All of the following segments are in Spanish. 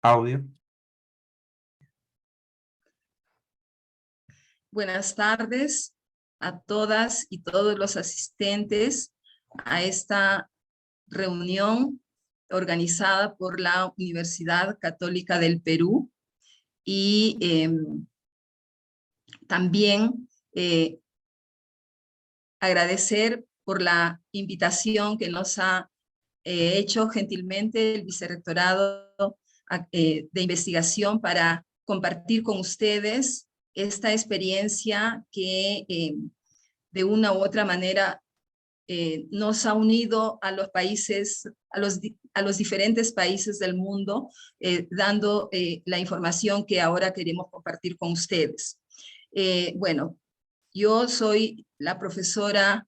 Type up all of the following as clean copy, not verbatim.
Audio. Buenas tardes a todas y todos los asistentes a esta reunión organizada por la Universidad Católica del Perú y también agradecer por la invitación que nos ha hecho gentilmente el Vicerrectorado de Investigación para compartir con ustedes esta experiencia que de una u otra manera nos ha unido a los países, a los diferentes países del mundo, dando la información que ahora queremos compartir con ustedes. Bueno, yo soy la profesora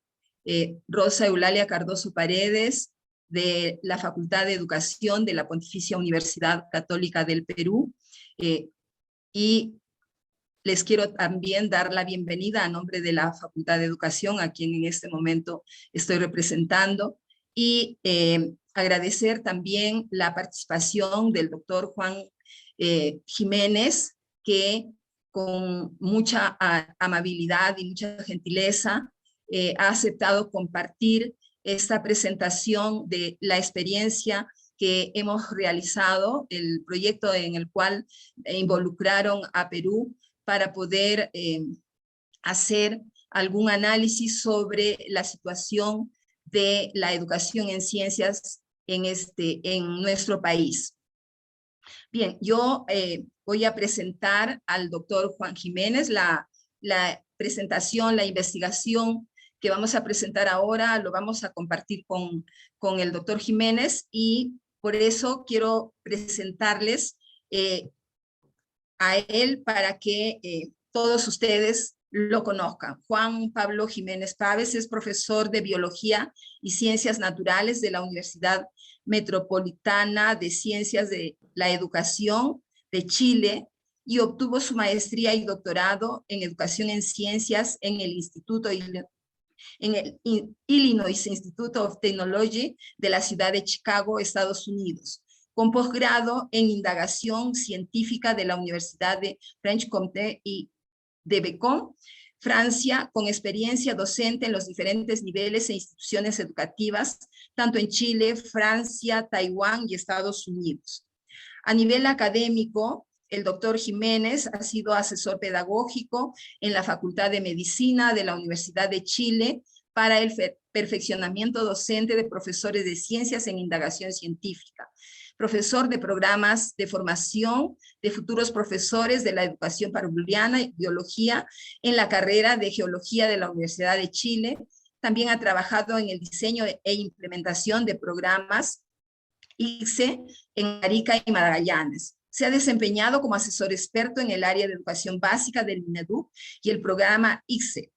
Rosa Eulalia Cardoso Paredes, de la Facultad de Educación de la Pontificia Universidad Católica del Perú, y les quiero también dar la bienvenida a nombre de la Facultad de Educación, a quien en este momento estoy representando, y agradecer también la participación del doctor Juan Jiménez, que con mucha amabilidad y mucha gentileza ha aceptado compartir esta presentación de la experiencia que hemos realizado, el proyecto en el cual involucraron a Perú para poder hacer algún análisis sobre la situación de la educación en ciencias en nuestro país. Bien, yo voy a presentar al doctor Juan Jiménez. La presentación, la investigación que vamos a presentar ahora lo vamos a compartir con el doctor Jiménez, y por eso quiero presentarles a él para que todos ustedes lo conozcan. Juan Pablo Jiménez Páez es profesor de Biología y Ciencias Naturales de la Universidad Metropolitana de Ciencias de la Educación de Chile y obtuvo su maestría y doctorado en Educación en Ciencias en el Illinois Institute of Technology de la ciudad de Chicago, Estados Unidos, con posgrado en Indagación Científica de la Universidad de Franche-Comté y de Bécon, Francia, con experiencia docente en los diferentes niveles e instituciones educativas, tanto en Chile, Francia, Taiwán y Estados Unidos. A nivel académico, el doctor Jiménez ha sido asesor pedagógico en la Facultad de Medicina de la Universidad de Chile para el perfeccionamiento docente de profesores de ciencias en indagación científica, profesor de programas de formación de futuros profesores de la educación parvuliana y biología en la carrera de Geología de la Universidad de Chile. También ha trabajado en el diseño e implementación de programas ICSE en Arica y Magallanes. Se ha desempeñado como asesor experto en el área de educación básica del Mineduc y el programa ICSE.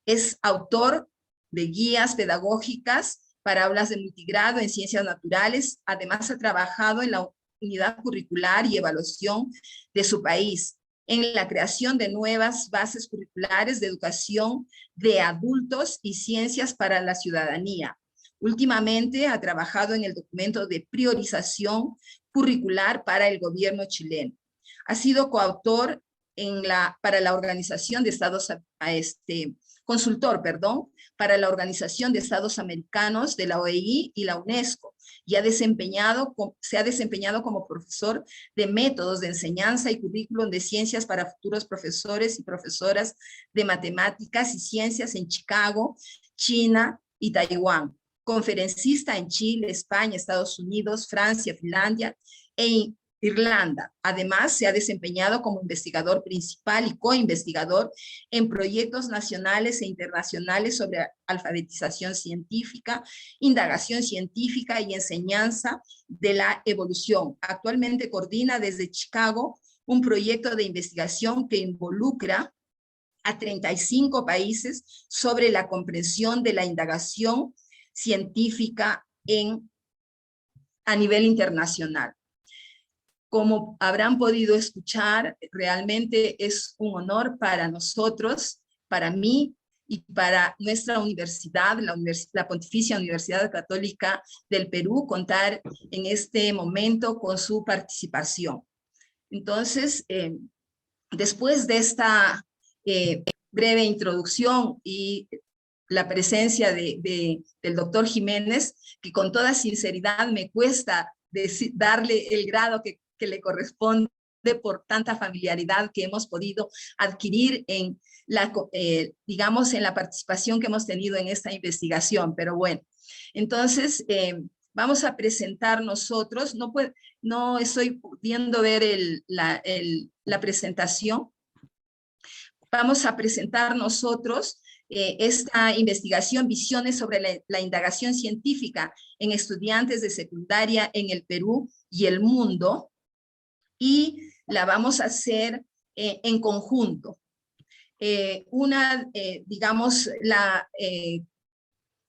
Es autor de guías pedagógicas para aulas de multigrado en ciencias naturales. Además, ha trabajado en la unidad curricular y evaluación de su país, en la creación de nuevas bases curriculares de educación de adultos y ciencias para la ciudadanía. Últimamente ha trabajado en el documento de priorización curricular para el gobierno chileno. Ha sido coautor para la Organización de Estados, consultor, perdón, para la Organización de Estados Americanos de la OEI y la UNESCO, y se ha desempeñado como profesor de métodos de enseñanza y currículum de ciencias para futuros profesores y profesoras de matemáticas y ciencias en Chicago, China y Taiwán. Conferencista en Chile, España, Estados Unidos, Francia, Finlandia e Irlanda. Además, se ha desempeñado como investigador principal y coinvestigador en proyectos nacionales e internacionales sobre alfabetización científica, indagación científica y enseñanza de la evolución. Actualmente coordina desde Chicago un proyecto de investigación que involucra a 35 países sobre la comprensión de la indagación científica a nivel internacional. Como habrán podido escuchar, realmente es un honor para nosotros, para mí y para nuestra universidad, la Pontificia Universidad Católica del Perú, contar en este momento con su participación. Entonces, después de esta breve introducción y la presencia del doctor Jiménez, que con toda sinceridad me cuesta darle el grado que le corresponde por tanta familiaridad que hemos podido adquirir en digamos, en la participación que hemos tenido en esta investigación. Pero bueno, entonces vamos a presentar nosotros, no estoy pudiendo ver la presentación. Vamos a presentar nosotros esta investigación, visiones sobre la indagación científica en estudiantes de secundaria en el Perú y el mundo, y la vamos a hacer en conjunto. Digamos, la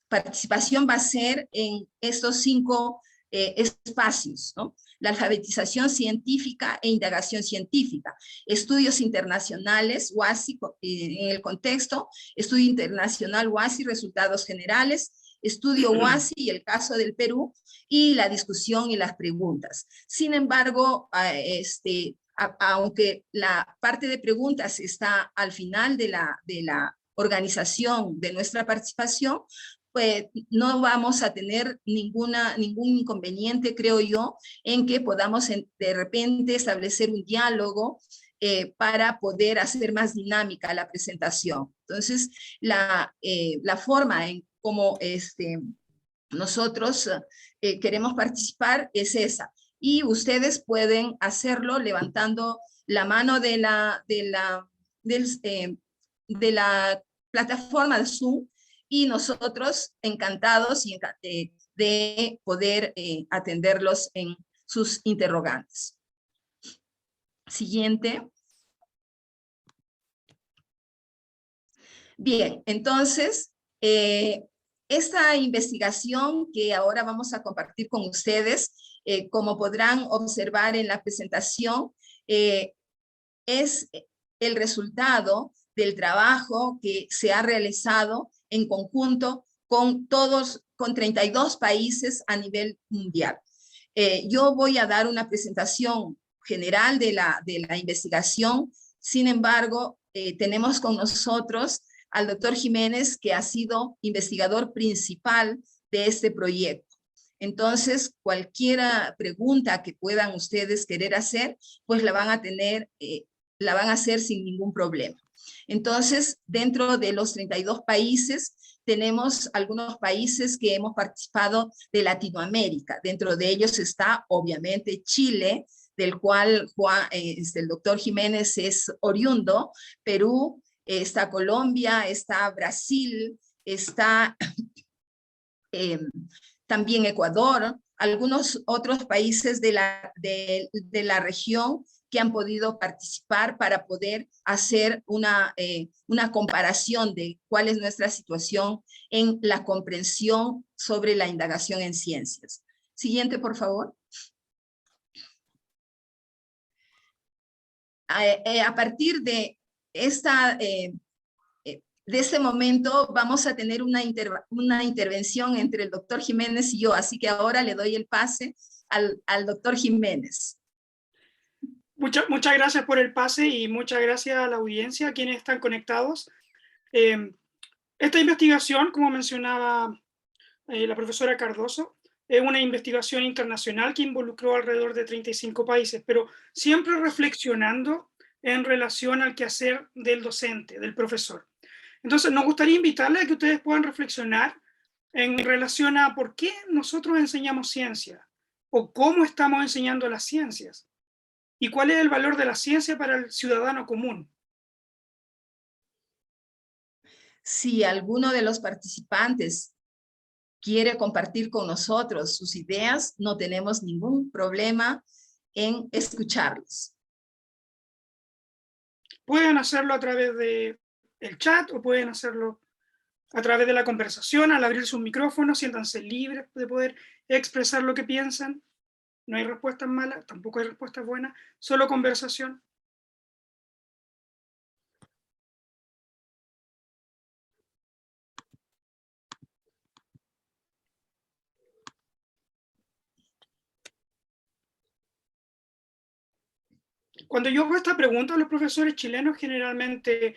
participación va a ser en estos 5 espacios, ¿no? La alfabetización científica e indagación científica, estudios internacionales, WASI, en el contexto, estudio internacional WASI, resultados generales, estudio WASI y el caso del Perú, y la discusión y las preguntas. Sin embargo, aunque la parte de preguntas está al final de la organización de nuestra participación, pues no vamos a tener ningún inconveniente, creo yo, en que podamos de repente establecer un diálogo para poder hacer más dinámica la presentación. Entonces, la forma en cómo nosotros queremos participar es esa. Y ustedes pueden hacerlo levantando la mano de la plataforma de Zoom, y nosotros encantados de poder atenderlos en sus interrogantes. Siguiente. Bien, entonces, esta investigación que ahora vamos a compartir con ustedes, como podrán observar en la presentación, es el resultado del trabajo que se ha realizado en conjunto con 32 países a nivel mundial. Yo voy a dar una presentación general de la investigación. Sin embargo, tenemos con nosotros al doctor Jiménez, que ha sido investigador principal de este proyecto. Entonces, cualquier pregunta que puedan ustedes querer hacer, pues la van a hacer sin ningún problema. Entonces, dentro de los 32 países, tenemos algunos países que hemos participado de Latinoamérica. Dentro de ellos está, obviamente, Chile, del cual el doctor Jiménez es oriundo, Perú, está Colombia, está Brasil, está también Ecuador, algunos otros países de la región que han podido participar para poder hacer una comparación de cuál es nuestra situación en la comprensión sobre la indagación en ciencias. Siguiente, por favor. A partir de este momento vamos a tener una intervención entre el doctor Jiménez y yo, así que ahora le doy el pase al doctor Jiménez. Muchas gracias por el pase y muchas gracias a la audiencia, a quienes están conectados. Esta investigación, como mencionaba la profesora Cardoso, es una investigación internacional que involucró alrededor de 35 países, pero siempre reflexionando en relación al quehacer del docente, del profesor. Entonces, nos gustaría invitarles a que ustedes puedan reflexionar en relación a por qué nosotros enseñamos ciencia, o cómo estamos enseñando las ciencias, y cuál es el valor de la ciencia para el ciudadano común. Si alguno de los participantes quiere compartir con nosotros sus ideas, no tenemos ningún problema en escucharlos. Pueden hacerlo a través del chat o pueden hacerlo a través de la conversación. Al abrir sus micrófonos, siéntanse libres de poder expresar lo que piensan. No hay respuestas malas, tampoco hay respuestas buenas, solo conversación. Cuando yo hago esta pregunta, los profesores chilenos generalmente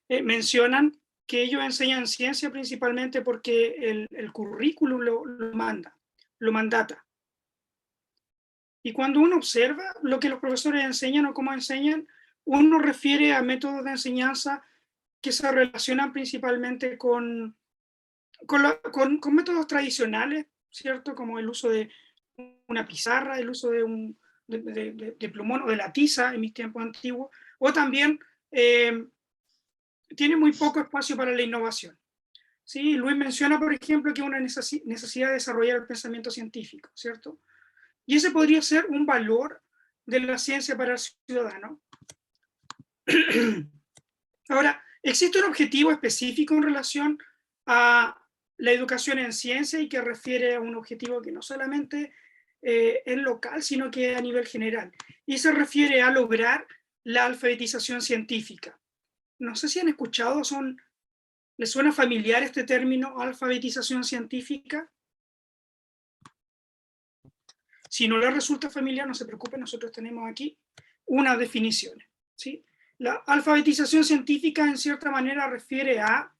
mencionan que ellos enseñan ciencia principalmente porque el currículum lo manda, lo mandata. Y cuando uno observa lo que los profesores enseñan o cómo enseñan, uno refiere a métodos de enseñanza que se relacionan principalmente con métodos tradicionales, ¿cierto? Como el uso de una pizarra, el uso de plumón o de la tiza en mis tiempos antiguos, o también tiene muy poco espacio para la innovación. ¿Sí? Luis menciona, por ejemplo, que hay una necesidad de desarrollar el pensamiento científico, ¿cierto? Y ese podría ser un valor de la ciencia para el ciudadano. Ahora, ¿existe un objetivo específico en relación a la educación en ciencia y que refiere a un objetivo que no solamente es local, sino que a nivel general? Y se refiere a lograr la alfabetización científica. No sé si han escuchado, ¿les suena familiar este término, alfabetización científica? Si no les resulta familiar, no se preocupen, nosotros tenemos aquí unas definiciones, ¿sí? La alfabetización científica, en cierta manera, refiere a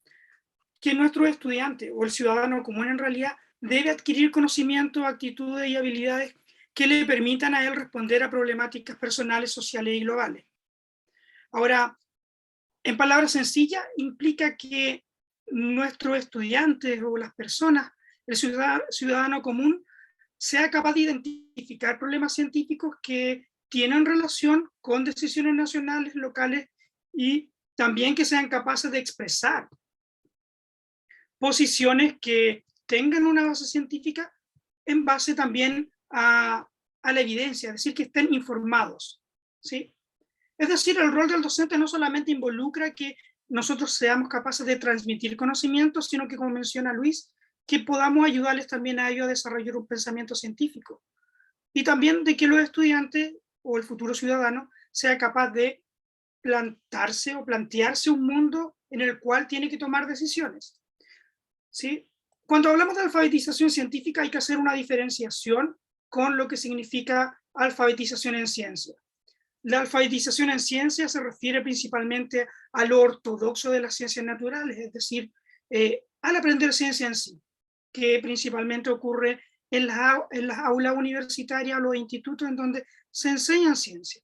que nuestro estudiante o el ciudadano común en realidad debe adquirir conocimientos, actitudes y habilidades que le permitan a él responder a problemáticas personales, sociales y globales. Ahora, en palabras sencillas, implica que nuestros estudiantes o las personas, el ciudadano común, sea capaz de identificar problemas científicos que tienen relación con decisiones nacionales, locales, y también que sean capaces de expresar posiciones que tengan una base científica en base también a la evidencia, es decir, que estén informados, ¿sí? Es decir, el rol del docente no solamente involucra que nosotros seamos capaces de transmitir conocimientos, sino que, como menciona Luis, que podamos ayudarles también a ellos a desarrollar un pensamiento científico. Y también de que los estudiantes o el futuro ciudadano sea capaz de plantarse o plantearse un mundo en el cual tiene que tomar decisiones, ¿sí? Cuando hablamos de alfabetización científica hay que hacer una diferenciación con lo que significa alfabetización en ciencia. La alfabetización en ciencia se refiere principalmente a lo ortodoxo de las ciencias naturales, es decir, al aprender ciencia en sí, que principalmente ocurre en las aulas universitarias o los institutos en donde se enseñan ciencia.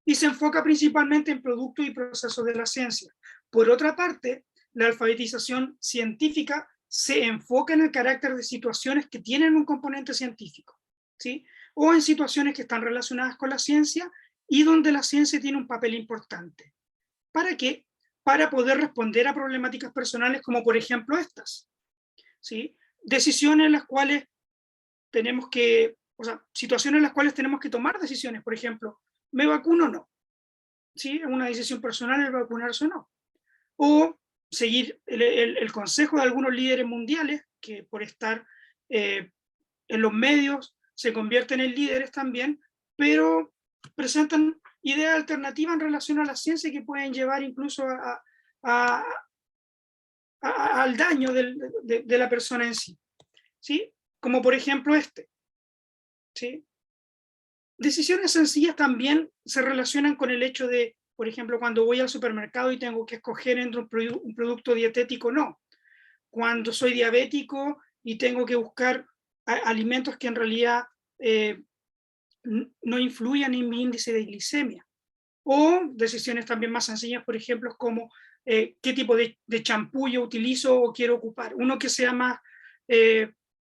Y se enfoca principalmente en productos y procesos de la ciencia. Por otra parte, la alfabetización científica se enfoca en el carácter de situaciones que tienen un componente científico, ¿sí? O en situaciones que están relacionadas con la ciencia y donde la ciencia tiene un papel importante. ¿Para qué? Para poder responder a problemáticas personales como por ejemplo estas, ¿sí? Decisiones en las cuales tenemos que, o sea, situaciones en las cuales tenemos que tomar decisiones, por ejemplo, ¿me vacuno o no? ¿Sí? Es una decisión personal el vacunarse o no. O seguir el consejo de algunos líderes mundiales que por estar en los medios se convierten en líderes también, pero presentan ideas alternativas en relación a la ciencia que pueden llevar incluso a, al daño de la persona en sí, ¿sí? Como por ejemplo este, ¿sí? Decisiones sencillas también se relacionan con el hecho de, por ejemplo, cuando voy al supermercado y tengo que escoger entre un producto dietético o no. Cuando soy diabético y tengo que buscar alimentos que en realidad no influyan en mi índice de glicemia. O decisiones también más sencillas, por ejemplo, como qué tipo de champú yo utilizo o quiero ocupar. Uno que sea más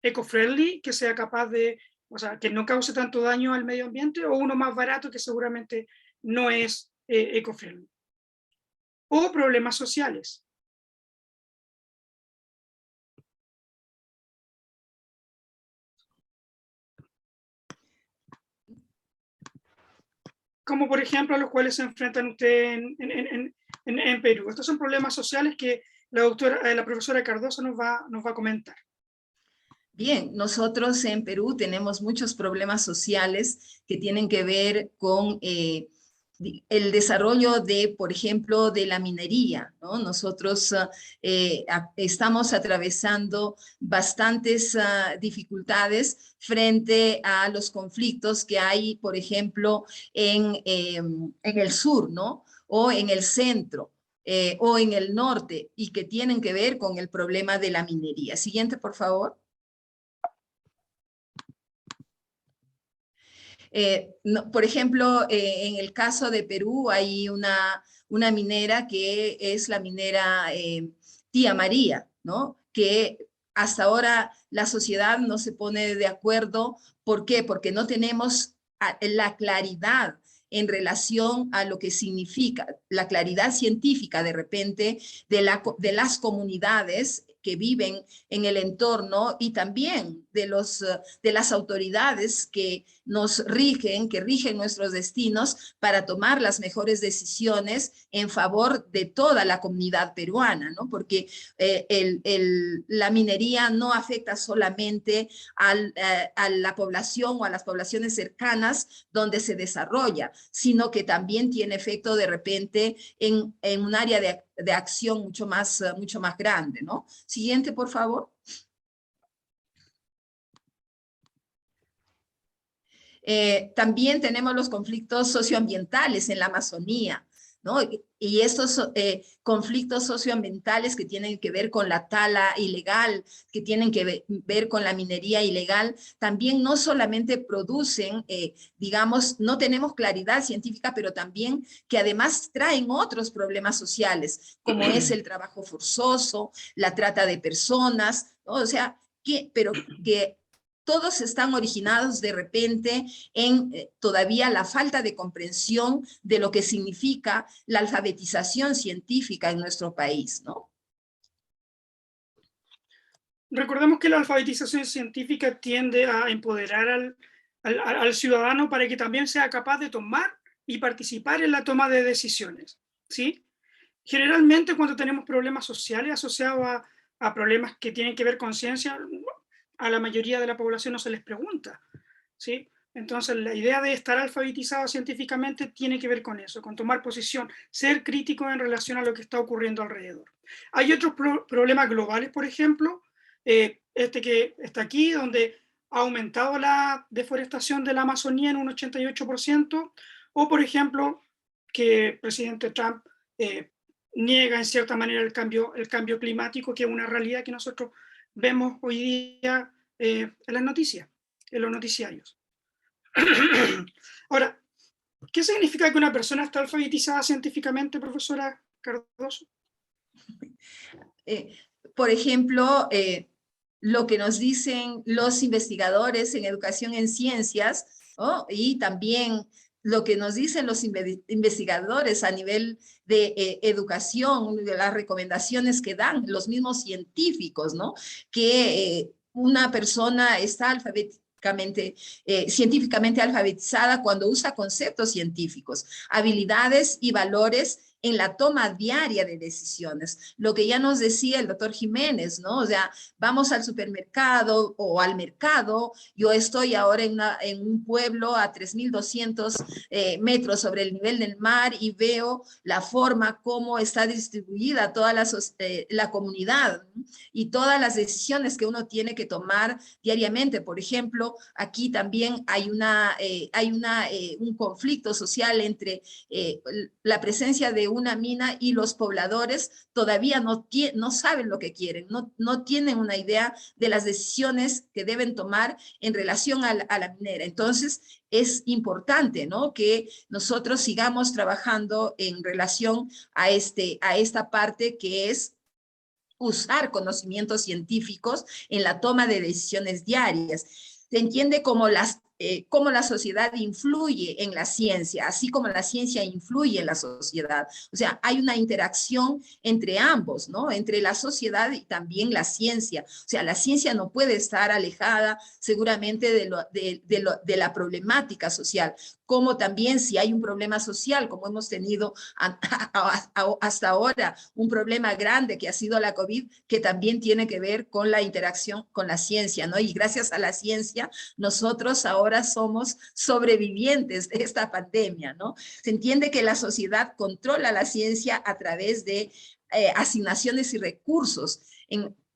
eco-friendly, que sea capaz de, o sea, que no cause tanto daño al medio ambiente, o uno más barato que seguramente no es eco-friendly. O problemas sociales. Como por ejemplo a los cuales se enfrentan ustedes en Perú. Estos son problemas sociales que la profesora Cardoso nos va a comentar. Bien, nosotros en Perú tenemos muchos problemas sociales que tienen que ver con el desarrollo de, por ejemplo, de la minería, ¿no? Nosotros estamos atravesando bastantes dificultades frente a los conflictos que hay, por ejemplo, en el sur, ¿no? O en el centro, o en el norte, y que tienen que ver con el problema de la minería. Siguiente, por favor. No, por ejemplo, en el caso de Perú hay una minera que es la minera Tía María, ¿no? Que hasta ahora la sociedad no se pone de acuerdo. ¿Por qué? Porque no tenemos la claridad en relación a lo que significa, la claridad científica de repente de las comunidades que viven en el entorno y también de las autoridades que nos rigen, que rigen nuestros destinos para tomar las mejores decisiones en favor de toda la comunidad peruana, ¿no? Porque la minería no afecta solamente a la población o a las poblaciones cercanas donde se desarrolla, sino que también tiene efecto de repente en un área de acción mucho más grande, ¿no? Siguiente, por favor. También tenemos los conflictos socioambientales en la Amazonía, ¿no? Y estos conflictos socioambientales que tienen que ver con la tala ilegal, que tienen que ver con la minería ilegal, también no solamente producen, digamos, no tenemos claridad científica, pero también que además traen otros problemas sociales, como es el trabajo forzoso, la trata de personas, ¿no? O sea, pero que todos están originados de repente en todavía la falta de comprensión de lo que significa la alfabetización científica en nuestro país, ¿no? Recordemos que la alfabetización científica tiende a empoderar al ciudadano para que también sea capaz de tomar y participar en la toma de decisiones, ¿sí? Generalmente cuando tenemos problemas sociales asociados a problemas que tienen que ver con ciencia, a la mayoría de la población no se les pregunta, ¿sí? Entonces la idea de estar alfabetizado científicamente tiene que ver con eso, con tomar posición, ser crítico en relación a lo que está ocurriendo alrededor. Hay otros problemas globales, por ejemplo, este que está aquí, donde ha aumentado la deforestación de la Amazonía en un 88%, o por ejemplo, que el presidente Trump niega en cierta manera el cambio climático, que es una realidad que nosotros vemos hoy día en las noticias, en los noticiarios. Ahora, ¿qué significa que una persona está alfabetizada científicamente, profesora Cardoso? Por ejemplo, lo que nos dicen los investigadores en educación en ciencias, ¿no? Y también lo que nos dicen los investigadores a nivel de educación, de las recomendaciones que dan los mismos científicos, ¿no? Que una persona está científicamente alfabetizada cuando usa conceptos científicos, habilidades y valores en la toma diaria de decisiones. Lo que ya nos decía el doctor Jiménez, ¿no? O sea, vamos al supermercado o al mercado, yo estoy ahora en un pueblo a 3.200 metros sobre el nivel del mar y veo la forma como está distribuida toda la comunidad, ¿no? Y todas las decisiones que uno tiene que tomar diariamente. Por ejemplo, aquí también hay un conflicto social entre la presencia de una mina y los pobladores todavía no saben lo que quieren, no tienen una idea de las decisiones que deben tomar en relación a la minera. Entonces, es importante, ¿no?, que nosotros sigamos trabajando en relación a esta parte que es usar conocimientos científicos en la toma de decisiones diarias. Se entiende cómo la sociedad influye en la ciencia, así como la ciencia influye en la sociedad. O sea, hay una interacción entre ambos, ¿no? Entre la sociedad y también la ciencia. O sea, la ciencia no puede estar alejada seguramente de la problemática social, como también si hay un problema social, como hemos tenido hasta ahora, un problema grande que ha sido la COVID, que también tiene que ver con la interacción con la ciencia, ¿no? Y gracias a la ciencia, nosotros ahora ahora somos sobrevivientes de esta pandemia, ¿no? Se entiende que la sociedad controla la ciencia a través de asignaciones y recursos.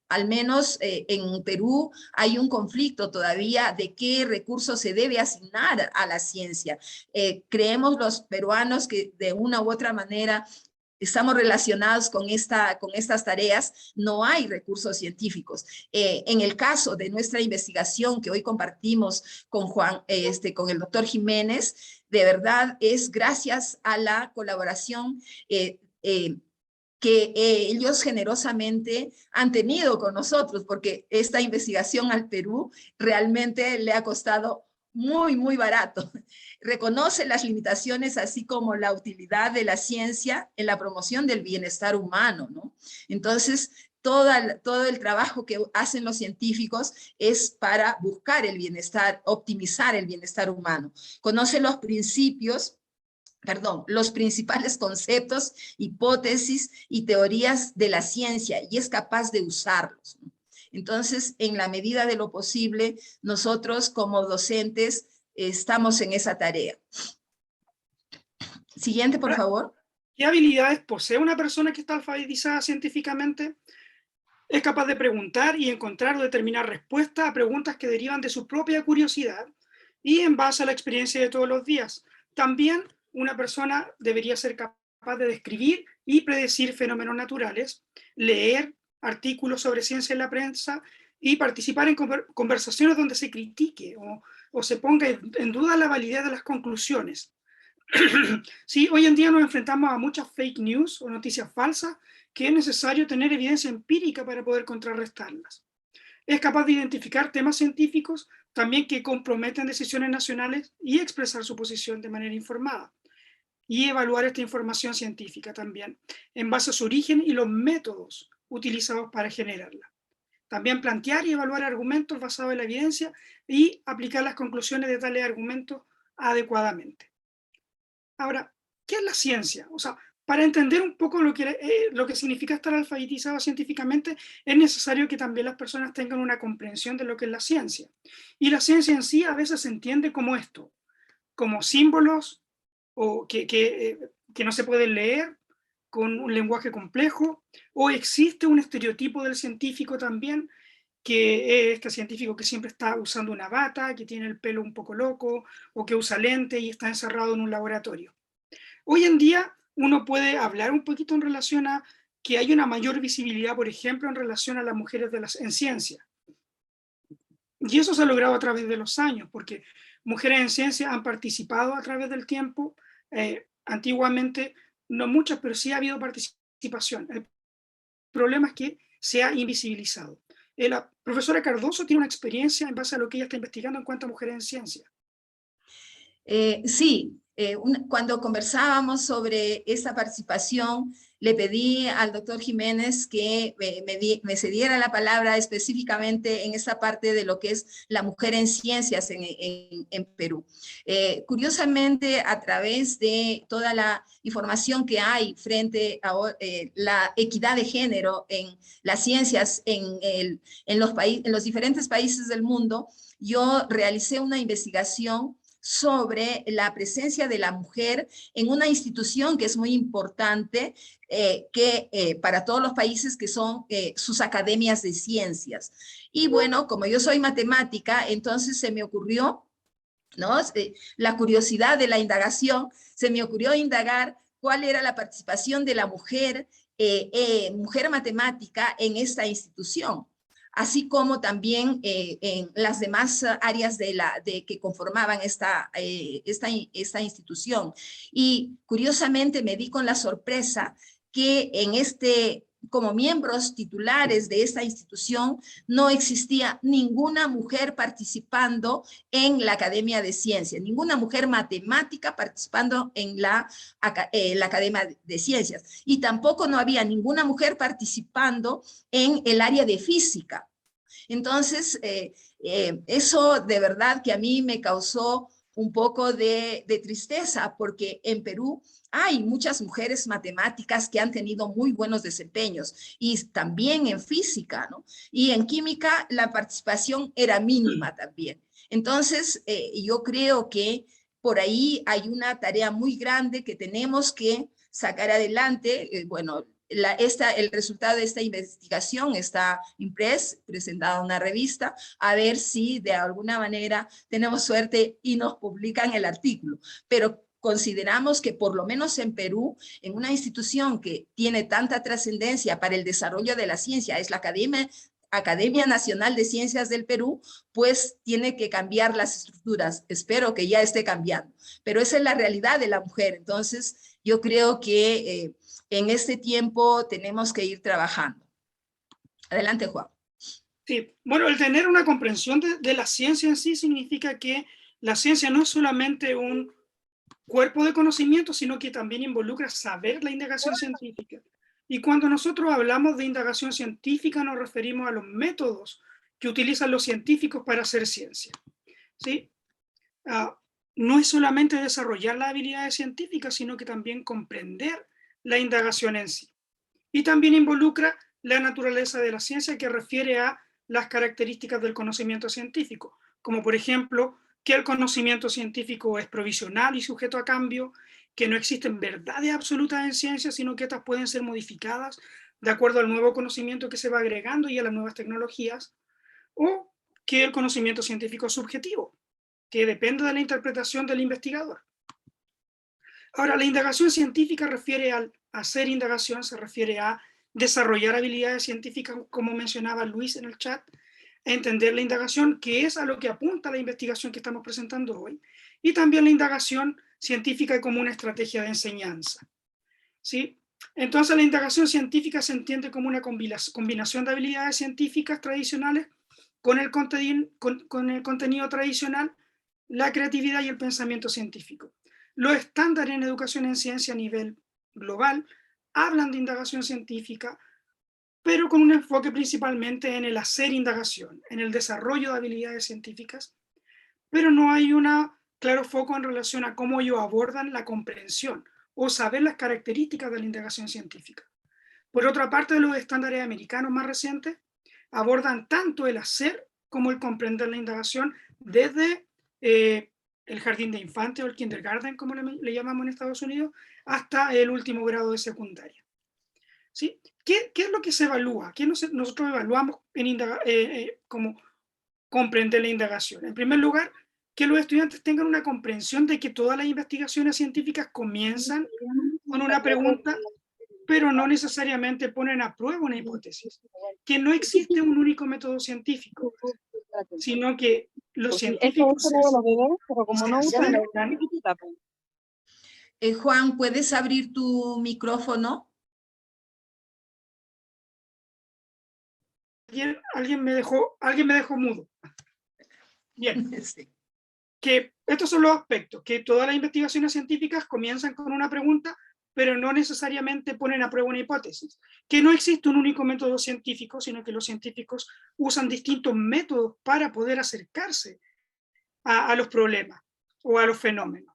Al menos en Perú hay un conflicto todavía de qué recursos se debe asignar a la ciencia. Creemos los peruanos que de una u otra manera estamos relacionados con estas tareas, no hay recursos científicos. En el caso de nuestra investigación que hoy compartimos con el doctor Jiménez, de verdad es gracias a la colaboración que ellos generosamente han tenido con nosotros, porque esta investigación al Perú realmente le ha costado muy, muy barato. Reconoce las limitaciones, así como la utilidad de la ciencia en la promoción del bienestar humano, ¿no? Entonces, todo el trabajo que hacen los científicos es para buscar el bienestar, optimizar el bienestar humano. Conoce los principales conceptos, hipótesis y teorías de la ciencia y es capaz de usarlos. Entonces, en la medida de lo posible, nosotros como docentes estamos en esa tarea. Siguiente, por favor. ¿Qué habilidades posee una persona que está alfabetizada científicamente? Es capaz de preguntar y encontrar o determinar respuestas a preguntas que derivan de su propia curiosidad y en base a la experiencia de todos los días. También una persona debería ser capaz de describir y predecir fenómenos naturales, leer artículos sobre ciencia en la prensa y participar en conversaciones donde se critique o se ponga en duda la validez de las conclusiones. Sí, hoy en día nos enfrentamos a muchas fake news o noticias falsas que es necesario tener evidencia empírica para poder contrarrestarlas. Es capaz de identificar temas científicos también que comprometen decisiones nacionales y expresar su posición de manera informada. Y evaluar esta información científica también en base a su origen y los métodos utilizados para generarla. También plantear y evaluar argumentos basados en la evidencia y aplicar las conclusiones de tales argumentos adecuadamente. Ahora, ¿qué es la ciencia? O sea, para entender un poco lo que significa estar alfabetizado científicamente, es necesario que también las personas tengan una comprensión de lo que es la ciencia. Y la ciencia en sí a veces se entiende como esto, como símbolos o que no se pueden leer, con un lenguaje complejo, o existe un estereotipo del científico también, que es este científico que siempre está usando una bata, que tiene el pelo un poco loco, o que usa lente y está encerrado en un laboratorio. Hoy en día uno puede hablar un poquito en relación a que hay una mayor visibilidad, por ejemplo, en relación a las mujeres en ciencia. Y eso se ha logrado a través de los años, porque mujeres en ciencia han participado a través del tiempo. Antiguamente, no muchas, pero sí ha habido participación. El problema es que se ha invisibilizado. La profesora Cardoso tiene una experiencia en base a lo que ella está investigando en cuanto a mujeres en ciencia. Sí, cuando conversábamos sobre esta participación, le pedí al doctor Jiménez que me cediera la palabra específicamente en esta parte de lo que es la mujer en ciencias en Perú. Curiosamente, a través de toda la información que hay frente a la equidad de género en las ciencias en los diferentes países del mundo, yo realicé una investigación sobre la presencia de la mujer en una institución que es muy importante para todos los países, que son sus academias de ciencias. Y bueno, como yo soy matemática, entonces se me ocurrió, ¿no? La curiosidad de la indagación, se me ocurrió indagar cuál era la participación de la mujer, mujer matemática en esta institución, así como también en las demás áreas que conformaban esta institución. Y curiosamente me di con la sorpresa que como miembros titulares de esta institución no existía ninguna mujer participando en la Academia de Ciencias, ninguna mujer matemática participando en la Academia de Ciencias, y tampoco no había ninguna mujer participando en el área de física. Entonces, eso de verdad que a mí me causó un poco de tristeza, porque en Perú hay muchas mujeres matemáticas que han tenido muy buenos desempeños, y también en física, ¿no? Y en química la participación era mínima también. Entonces, yo creo que por ahí hay una tarea muy grande que tenemos que sacar adelante. Bueno, el resultado de esta investigación está presentado en una revista, a ver si de alguna manera tenemos suerte y nos publican el artículo. Pero consideramos que por lo menos en Perú, en una institución que tiene tanta trascendencia para el desarrollo de la ciencia, es la Academia Nacional de Ciencias del Perú, pues tiene que cambiar las estructuras. Espero que ya esté cambiando, pero esa es la realidad de la mujer. Entonces, yo creo que en este tiempo tenemos que ir trabajando. Adelante, Juan. Sí, bueno, el tener una comprensión de la ciencia en sí significa que la ciencia no es solamente un cuerpo de conocimiento, sino que también involucra saber la indagación científica. Y cuando nosotros hablamos de indagación científica, nos referimos a los métodos que utilizan los científicos para hacer ciencia. ¿Sí? No es solamente desarrollar las habilidades científicas, sino que también comprender la indagación en sí. Y también involucra la naturaleza de la ciencia, que refiere a las características del conocimiento científico, como por ejemplo, que el conocimiento científico es provisional y sujeto a cambio, que no existen verdades absolutas en ciencia, sino que estas pueden ser modificadas de acuerdo al nuevo conocimiento que se va agregando y a las nuevas tecnologías, o que el conocimiento científico es subjetivo, que depende de la interpretación del investigador. Ahora, la indagación científica refiere al hacer indagación, se refiere a desarrollar habilidades científicas, como mencionaba Luis en el chat, entender la indagación, que es a lo que apunta la investigación que estamos presentando hoy, y también la indagación científica como una estrategia de enseñanza. ¿Sí? Entonces, la indagación científica se entiende como una combinación de habilidades científicas tradicionales con el contenido tradicional, la creatividad y el pensamiento científico. Los estándares en educación en ciencia a nivel global hablan de indagación científica, pero con un enfoque principalmente en el hacer indagación, en el desarrollo de habilidades científicas, pero no hay un claro foco en relación a cómo ellos abordan la comprensión o saber las características de la indagación científica. Por otra parte, los estándares americanos más recientes abordan tanto el hacer como el comprender la indagación desde el jardín de infantes o el kindergarten, como le llamamos en Estados Unidos, hasta el último grado de secundaria. ¿Sí? ¿Qué es lo que se evalúa? ¿Qué nosotros evaluamos como comprender la indagación? En primer lugar, que los estudiantes tengan una comprensión de que todas las investigaciones científicas comienzan con una pregunta, pero no necesariamente ponen a prueba una hipótesis, que no existe un único método científico, sino que los científicos se acercan. Juan, ¿puedes abrir tu micrófono? Alguien me dejó mudo. Bien. Sí. Que estos son los aspectos, que todas las investigaciones científicas comienzan con una pregunta, pero no necesariamente ponen a prueba una hipótesis, que no existe un único método científico, sino que los científicos usan distintos métodos para poder acercarse a los problemas o a los fenómenos.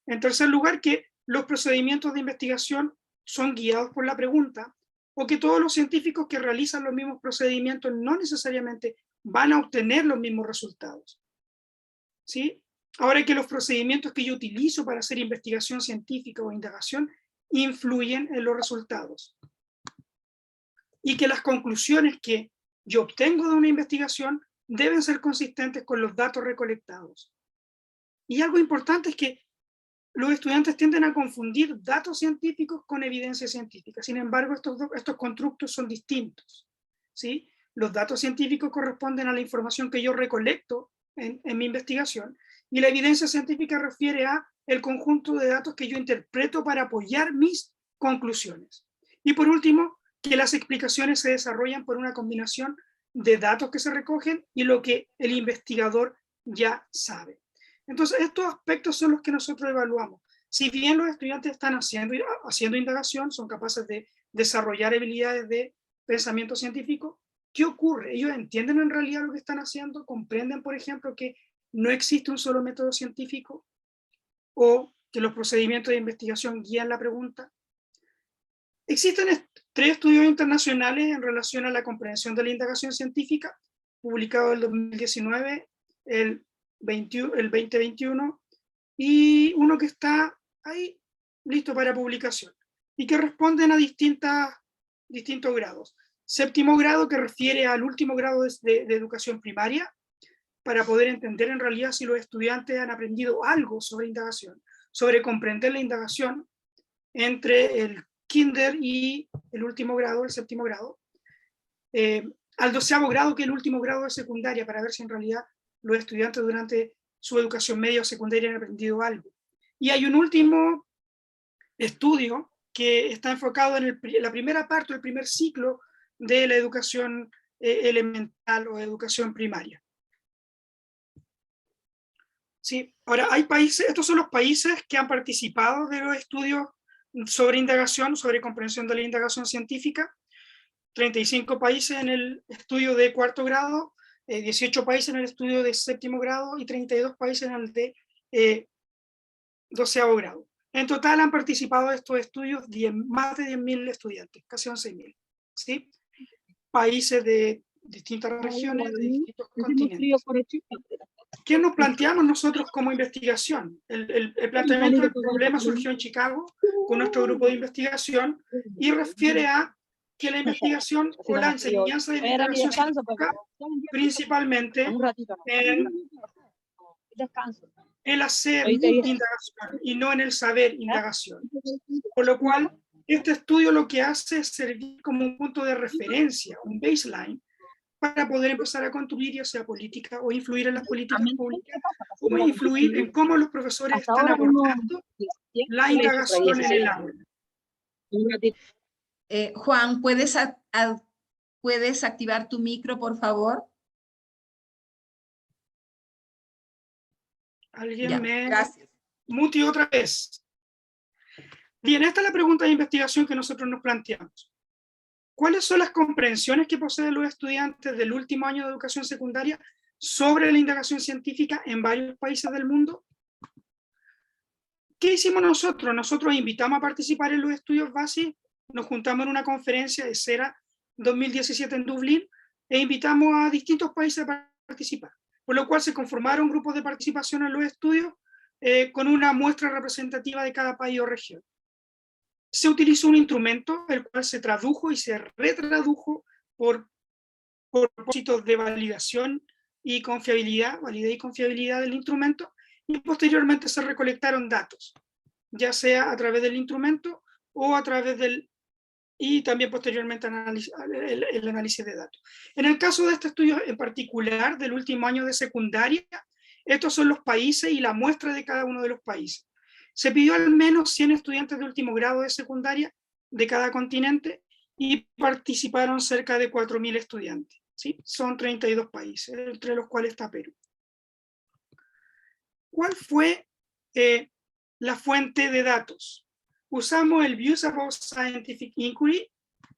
En tercer lugar, que los procedimientos de investigación son guiados por la pregunta, o que todos los científicos que realizan los mismos procedimientos no necesariamente van a obtener los mismos resultados. ¿Sí? Ahora, que los procedimientos que yo utilizo para hacer investigación científica o indagación influyen en los resultados. Y que las conclusiones que yo obtengo de una investigación deben ser consistentes con los datos recolectados. Y algo importante es que los estudiantes tienden a confundir datos científicos con evidencia científica. Sin embargo, estos constructos son distintos. ¿Sí? Los datos científicos corresponden a la información que yo recolecto en mi investigación, y la evidencia científica refiere a el conjunto de datos que yo interpreto para apoyar mis conclusiones. Y por último, que las explicaciones se desarrollan por una combinación de datos que se recogen y lo que el investigador ya sabe. Entonces, estos aspectos son los que nosotros evaluamos. Si bien los estudiantes están haciendo indagación, son capaces de desarrollar habilidades de pensamiento científico, ¿qué ocurre? Ellos entienden en realidad lo que están haciendo, comprenden, por ejemplo, que no existe un solo método científico, o que los procedimientos de investigación guían la pregunta. Existen 3 estudios internacionales en relación a la comprensión de la indagación científica, publicados en el 2019 el 2021, y uno que está ahí listo para publicación, y que responden a distintos grados. Séptimo grado, que refiere al último grado de educación primaria, para poder entender en realidad si los estudiantes han aprendido algo sobre indagación, sobre comprender la indagación entre el kinder y el último grado, el séptimo grado, al 12º grado, que es el último grado de secundaria, para ver si en realidad los estudiantes durante su educación media o secundaria han aprendido algo. Y hay un último estudio que está enfocado en la primera parte, el primer ciclo de la educación elemental o educación primaria. Sí, ahora hay países, estos son los países que han participado de los estudios sobre indagación, sobre comprensión de la indagación científica. 35 países en el estudio de cuarto grado, 18 países en el estudio de séptimo grado y 32 países en el de 12º grado. En total han participado de estos estudios más de 10.000 estudiantes, casi 11.000. ¿Sí? Países de distintas regiones, de distintos continentes. ¿Qué nos planteamos nosotros como investigación? El planteamiento del problema surgió en Chicago con nuestro grupo de investigación y refiere a que la investigación o la enseñanza de la indagación científica principalmente en el hacer indagación y no en el saber indagación. Por lo cual, este estudio lo que hace es servir como un punto de referencia, un baseline, para poder empezar a construir ya sea política o influir en las políticas públicas, o influir en cómo los profesores están abordando la indagación en el aula. Juan, ¿puedes activar tu micro, por favor? Alguien Ya, me gracias. mute otra vez. Bien, esta es la pregunta de investigación que nosotros nos planteamos. ¿Cuáles son las comprensiones que poseen los estudiantes del último año de educación secundaria sobre la indagación científica en varios países del mundo? ¿Qué hicimos nosotros? Nosotros invitamos a participar en los estudios básicos, nos juntamos en una conferencia de CERA 2017 en Dublín e invitamos a distintos países a participar, por lo cual se conformaron grupos de participación en los estudios con una muestra representativa de cada país o región. Se utilizó un instrumento, el cual se tradujo y se retradujo por propósitos de validación y confiabilidad, validez y confiabilidad del instrumento, y posteriormente se recolectaron datos, ya sea a través del instrumento o a través y también posteriormente el análisis de datos. En el caso de este estudio en particular, del último año de secundaria, estos son los países y la muestra de cada uno de los países. Se pidió al menos 100 estudiantes de último grado de secundaria de cada continente y participaron cerca de 4.000 estudiantes. ¿Sí? Son 32 países, entre los cuales está Perú. ¿Cuál fue la fuente de datos? Usamos el Views About Scientific Inquiry,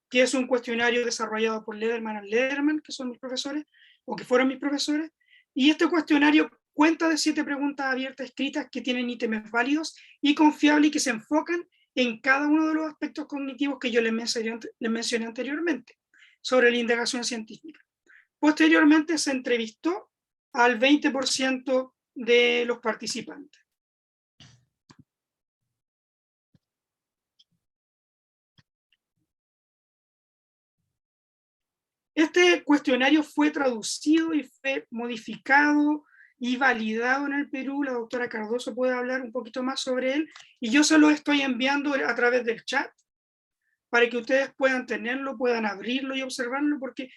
que es un cuestionario desarrollado por Lederman y Lederman, que son mis profesores, o que fueron mis profesores, y este cuestionario cuenta de 7 preguntas abiertas escritas que tienen ítems válidos y confiables y que se enfocan en cada uno de los aspectos cognitivos que yo les mencioné anteriormente sobre la indagación científica. Posteriormente se entrevistó al 20% de los participantes. Este cuestionario fue traducido y fue modificado y validado en el Perú. La doctora Cardoso puede hablar un poquito más sobre él, y yo se lo estoy enviando a través del chat para que ustedes puedan tenerlo, puedan abrirlo y observarlo, porque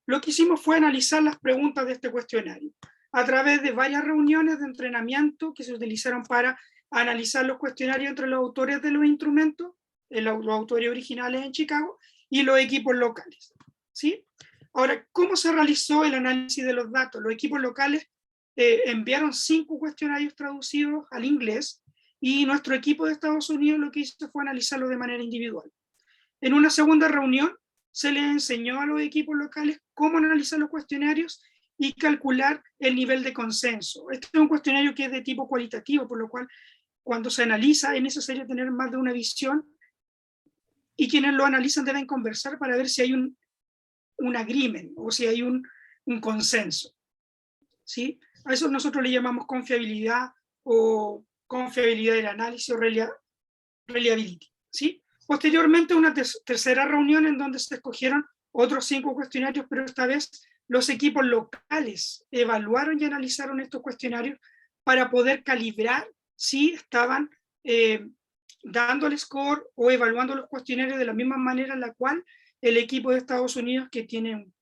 lo que hicimos fue analizar las preguntas de este cuestionario a través de varias reuniones de entrenamiento que se utilizaron para analizar los cuestionarios entre los autores de los instrumentos, los autores originales en Chicago, y los equipos locales. ¿Sí? Ahora, ¿cómo se realizó el análisis de los datos? Los equipos locales enviaron 5 cuestionarios traducidos al inglés, y nuestro equipo de Estados Unidos lo que hizo fue analizarlo de manera individual. En una segunda reunión se les enseñó a los equipos locales cómo analizar los cuestionarios y calcular el nivel de consenso. Este es un cuestionario que es de tipo cualitativo, por lo cual cuando se analiza es necesario tener más de una visión, y quienes lo analizan deben conversar para ver si hay un agreement o si hay un consenso. ¿Sí? A eso nosotros le llamamos confiabilidad o confiabilidad del análisis o reliability, ¿sí? Posteriormente, una tercera reunión en donde se escogieron otros 5 cuestionarios, pero esta vez los equipos locales evaluaron y analizaron estos cuestionarios para poder calibrar si estaban dando el score o evaluando los cuestionarios de la misma manera en la cual el equipo de Estados Unidos, que tiene un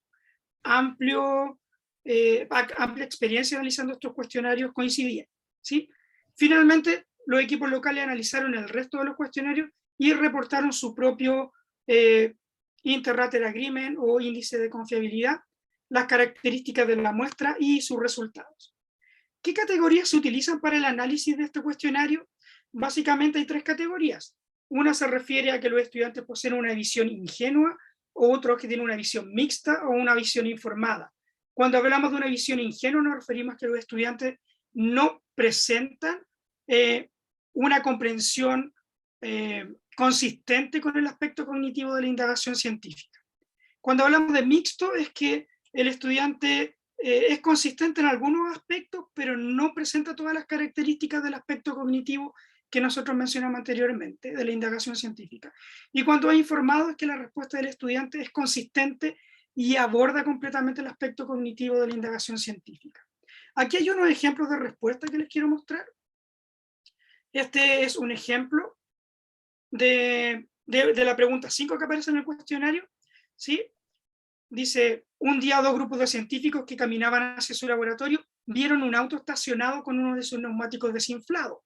amplia experiencia analizando estos cuestionarios, coincidía, ¿sí? Finalmente, los equipos locales analizaron el resto de los cuestionarios y reportaron su propio Inter-Rater Agreement o índice de confiabilidad, las características de la muestra y sus resultados. ¿Qué categorías se utilizan para el análisis de este cuestionario? Básicamente hay 3 categorías. Una se refiere a que los estudiantes poseen una visión ingenua, o otros que tienen una visión mixta o una visión informada. Cuando hablamos de una visión ingenua nos referimos a que los estudiantes no presentan una comprensión consistente con el aspecto cognitivo de la indagación científica. Cuando hablamos de mixto es que el estudiante es consistente en algunos aspectos, pero no presenta todas las características del aspecto cognitivo que nosotros mencionamos anteriormente, de la indagación científica. Y cuando hay informado es que la respuesta del estudiante es consistente y aborda completamente el aspecto cognitivo de la indagación científica. Aquí hay unos ejemplos de respuesta que les quiero mostrar. Este es un ejemplo de la pregunta 5 que aparece en el cuestionario, ¿sí? Dice, un día 2 grupos de científicos que caminaban hacia su laboratorio vieron un auto estacionado con uno de sus neumáticos desinflado.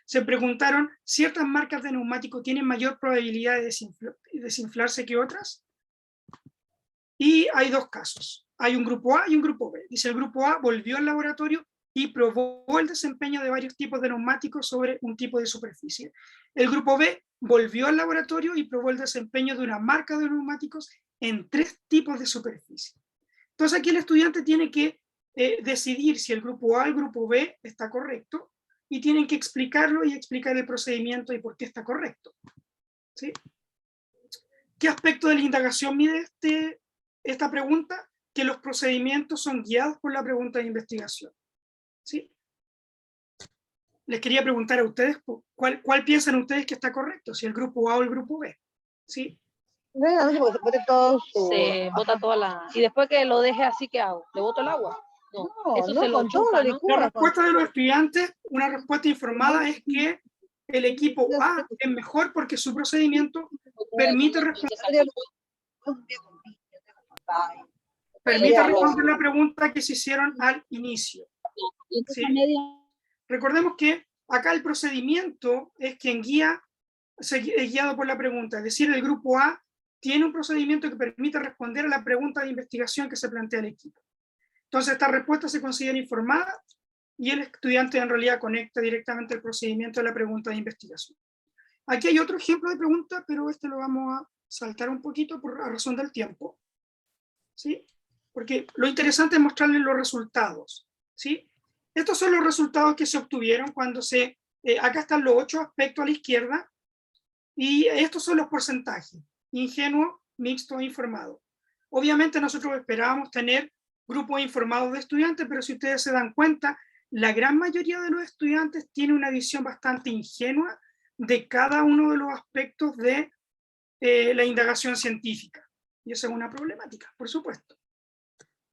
Se preguntaron, ¿ciertas marcas de neumático tienen mayor probabilidad de desinflarse que otras? Y hay 2 casos. Hay un grupo A y un grupo B. Dice, el grupo A volvió al laboratorio y probó el desempeño de varios tipos de neumáticos sobre un tipo de superficie. El grupo B volvió al laboratorio y probó el desempeño de una marca de neumáticos en 3 tipos de superficie. Entonces aquí el estudiante tiene que decidir si el grupo A o el grupo B está correcto, y tienen que explicarlo y explicar el procedimiento y por qué está correcto, ¿sí? ¿Qué aspecto de la indagación mide esta pregunta? Que los procedimientos son guiados por la pregunta de investigación, ¿sí? Les quería preguntar a ustedes, ¿cuál piensan ustedes que está correcto? Si el grupo A o el grupo B, ¿sí? Se bota toda la... Y después que lo deje así, ¿qué hago? ¿Le boto el agua? No, eso se lo chupa, ¿no? La respuesta de los estudiantes, una respuesta informada, es que el equipo A es mejor porque su procedimiento permite responder la pregunta que se hicieron al inicio, ¿sí? Recordemos que acá el procedimiento es quien guía, es guiado por la pregunta, es decir, el grupo A tiene un procedimiento que permite responder a la pregunta de investigación que se plantea el equipo. Entonces, esta respuesta se considera informada y el estudiante en realidad conecta directamente el procedimiento de la pregunta de investigación. Aquí hay otro ejemplo de pregunta, pero este lo vamos a saltar un poquito por razón del tiempo, ¿sí? Porque lo interesante es mostrarles los resultados, ¿sí? Estos son los resultados que se obtuvieron cuando acá están los 8 aspectos a la izquierda, y estos son los porcentajes: ingenuo, mixto e informado. Obviamente nosotros esperábamos tener grupos informados de estudiantes, pero si ustedes se dan cuenta, la gran mayoría de los estudiantes tiene una visión bastante ingenua de cada uno de los aspectos de la indagación científica. Y esa es una problemática, por supuesto,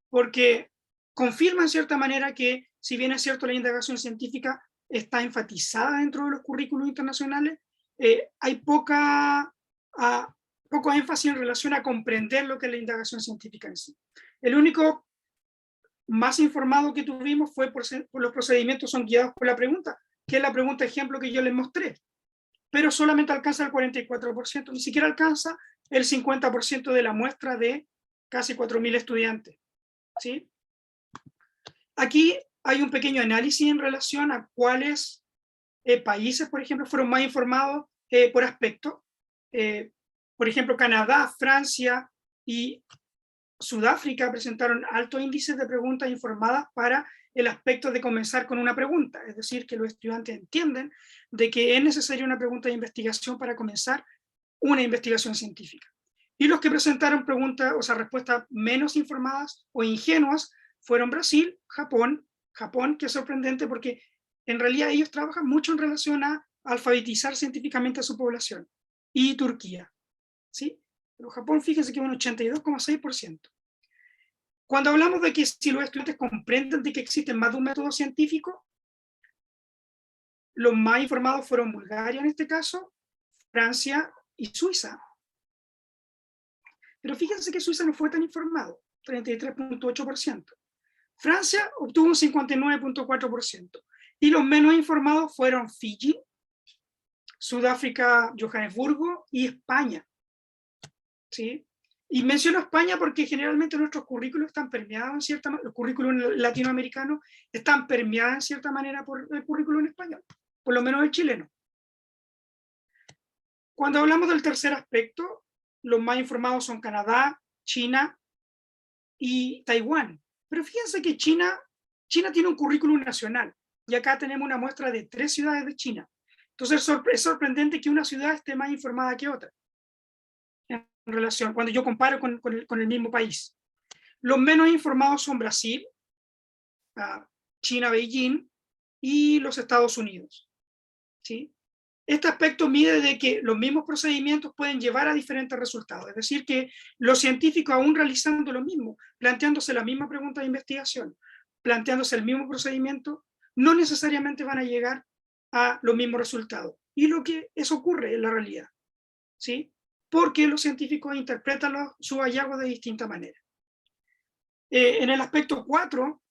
porque confirma en cierta manera que, si bien es cierto la indagación científica está enfatizada dentro de los currículos internacionales, hay poco énfasis en relación a comprender lo que es la indagación científica en sí. El único más informado que tuvimos fue por los procedimientos son guiados por la pregunta, que es la pregunta ejemplo que yo les mostré, pero solamente alcanza el 44%, ni siquiera alcanza el 50% de la muestra de casi 4.000 estudiantes, ¿sí? Aquí hay un pequeño análisis en relación a cuáles países, por ejemplo, fueron más informados por aspecto. Por ejemplo, Canadá, Francia y Sudáfrica presentaron altos índices de preguntas informadas para el aspecto de comenzar con una pregunta, es decir, que los estudiantes entienden de que es necesaria una pregunta de investigación para comenzar una investigación científica. Y los que presentaron preguntas, o sea, respuestas menos informadas o ingenuas fueron Brasil, Japón, Japón, que es sorprendente porque en realidad ellos trabajan mucho en relación a alfabetizar científicamente a su población, y Turquía, ¿sí? Pero Japón, fíjense que es un 82,6%. Cuando hablamos de que si los estudiantes comprenden de que existe más de un método científico, los más informados fueron Bulgaria en este caso, Francia y Suiza. Pero fíjense que Suiza no fue tan informado, 33,8%. Francia obtuvo un 59,4%. Y los menos informados fueron Fiji, Sudáfrica, Johannesburgo y España. ¿Sí? Y menciono España porque generalmente nuestros currículos están permeados en cierta manera, los currículos latinoamericanos están permeados en cierta manera por el currículo en español, por lo menos el chileno. Cuando hablamos del tercer aspecto, los más informados son Canadá, China y Taiwán. Pero fíjense que China tiene un currículum nacional, y acá tenemos una muestra de 3 ciudades de China. Entonces es sorprendente que una ciudad esté más informada que otra, en relación, cuando yo comparo con el mismo país. Los menos informados son Brasil, China, Beijing, y los Estados Unidos. ¿Sí? Este aspecto mide de que los mismos procedimientos pueden llevar a diferentes resultados, es decir, que los científicos, aún realizando lo mismo, planteándose la misma pregunta de investigación, planteándose el mismo procedimiento, no necesariamente van a llegar a los mismos resultados. Y eso ocurre en la realidad, ¿sí? Porque los científicos interpretan sus hallazgos de distinta manera. En el aspecto 4,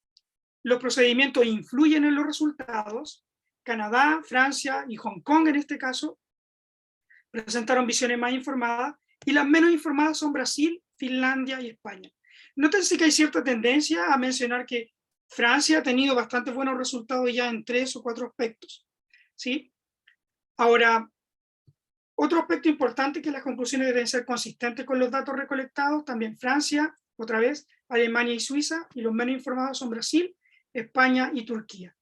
los procedimientos influyen en los resultados. Canadá, Francia y Hong Kong en este caso presentaron visiones más informadas, y las menos informadas son Brasil, Finlandia y España. Nótense que hay cierta tendencia a mencionar que Francia ha tenido bastante buenos resultados ya en 3 o 4 aspectos, ¿sí? Ahora, otro aspecto importante es que las conclusiones deben ser consistentes con los datos recolectados. También Francia, otra vez, Alemania y Suiza, y los menos informados son Brasil, España y Turquía.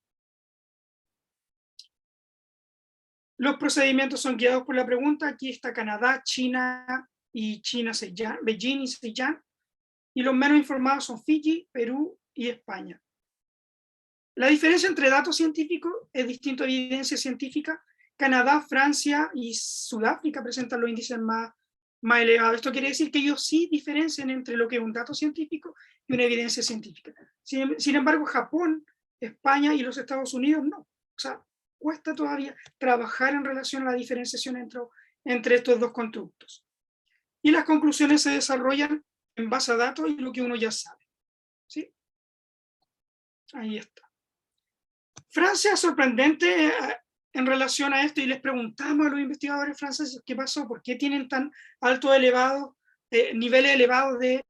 Los procedimientos son guiados por la pregunta. Aquí está Canadá, China, Beijing y Zhejiang. Y los menos informados son Fiji, Perú y España. La diferencia entre datos científicos es distinto a evidencia científica. Canadá, Francia y Sudáfrica presentan los índices más elevados. Esto quiere decir que ellos sí diferencian entre lo que es un dato científico y una evidencia científica. Sin embargo, Japón, España y los Estados Unidos no. O sea, cuesta todavía trabajar en relación a la diferenciación entre estos dos constructos. Y las conclusiones se desarrollan en base a datos y lo que uno ya sabe. ¿Sí? Ahí está. Francia es sorprendente en relación a esto, y les preguntamos a los investigadores franceses qué pasó, por qué tienen tan niveles elevados de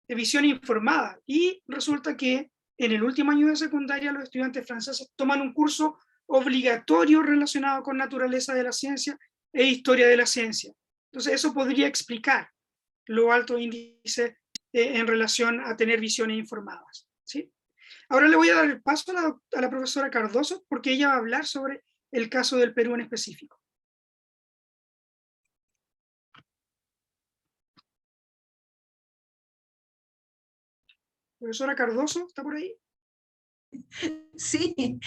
visión informada. Y resulta que en el último año de secundaria los estudiantes franceses toman un curso obligatorio relacionado con naturaleza de la ciencia e historia de la ciencia. Entonces eso podría explicar los altos índices en relación a tener visiones informadas. ¿Sí? Ahora le voy a dar el paso a la profesora Cardoso, porque ella va a hablar sobre el caso del Perú en específico. Profesora Cardoso, ¿está por ahí? Sí,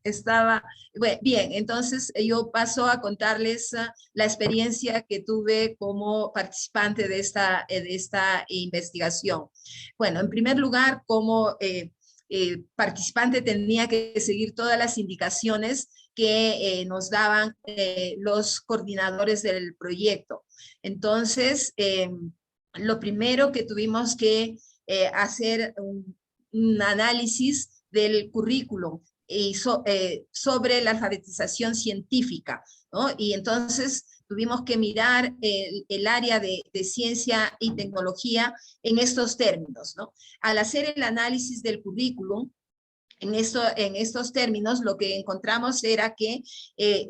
estaba. Bueno, bien, entonces yo paso a contarles la experiencia que tuve como participante de esta investigación. Bueno, en primer lugar, como participante tenía que seguir todas las indicaciones que nos daban los coordinadores del proyecto. Entonces, lo primero que tuvimos que hacer un análisis del currículum y sobre la alfabetización científica, ¿no? Y entonces tuvimos que mirar el área de ciencia y tecnología en estos términos, ¿no? Al hacer el análisis del currículum, en estos términos, lo que encontramos era que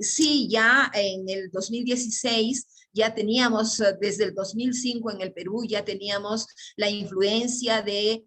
sí, ya en el 2016 ya teníamos, desde el 2005 en el Perú, ya teníamos la influencia de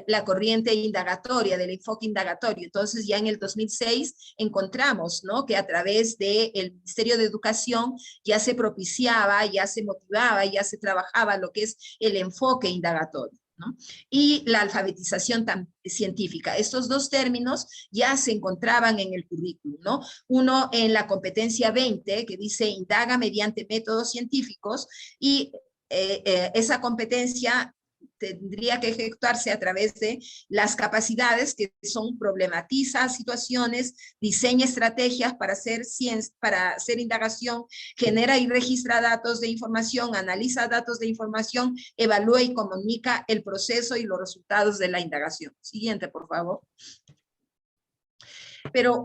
la corriente indagatoria, del enfoque indagatorio. Entonces ya en el 2006 encontramos, ¿no?, que a través del Ministerio de Educación ya se propiciaba, ya se motivaba, ya se trabajaba lo que es el enfoque indagatorio. ¿no? Y la alfabetización científica. Estos dos términos ya se encontraban en el currículum, ¿no? Uno en la competencia 20, que dice indaga mediante métodos científicos, y esa competencia tendría que ejecutarse a través de las capacidades que son problematiza situaciones, diseña estrategias para hacer ciencia, para hacer indagación, genera y registra datos de información, analiza datos de información, evalúa y comunica el proceso y los resultados de la indagación. Siguiente, por favor. Pero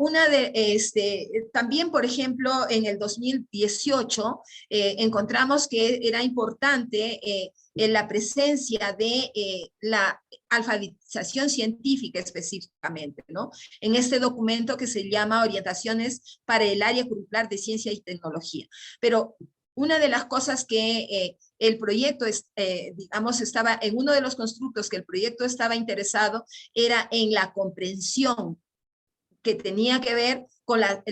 también, por ejemplo, en el 2018 encontramos que era importante en la presencia de la alfabetización científica específicamente, ¿no? En este documento que se llama Orientaciones para el área curricular de Ciencia y Tecnología. Pero una de las cosas que el proyecto, digamos, estaba en uno de los constructos que el proyecto estaba interesado era en la comprensión que tenía que ver con la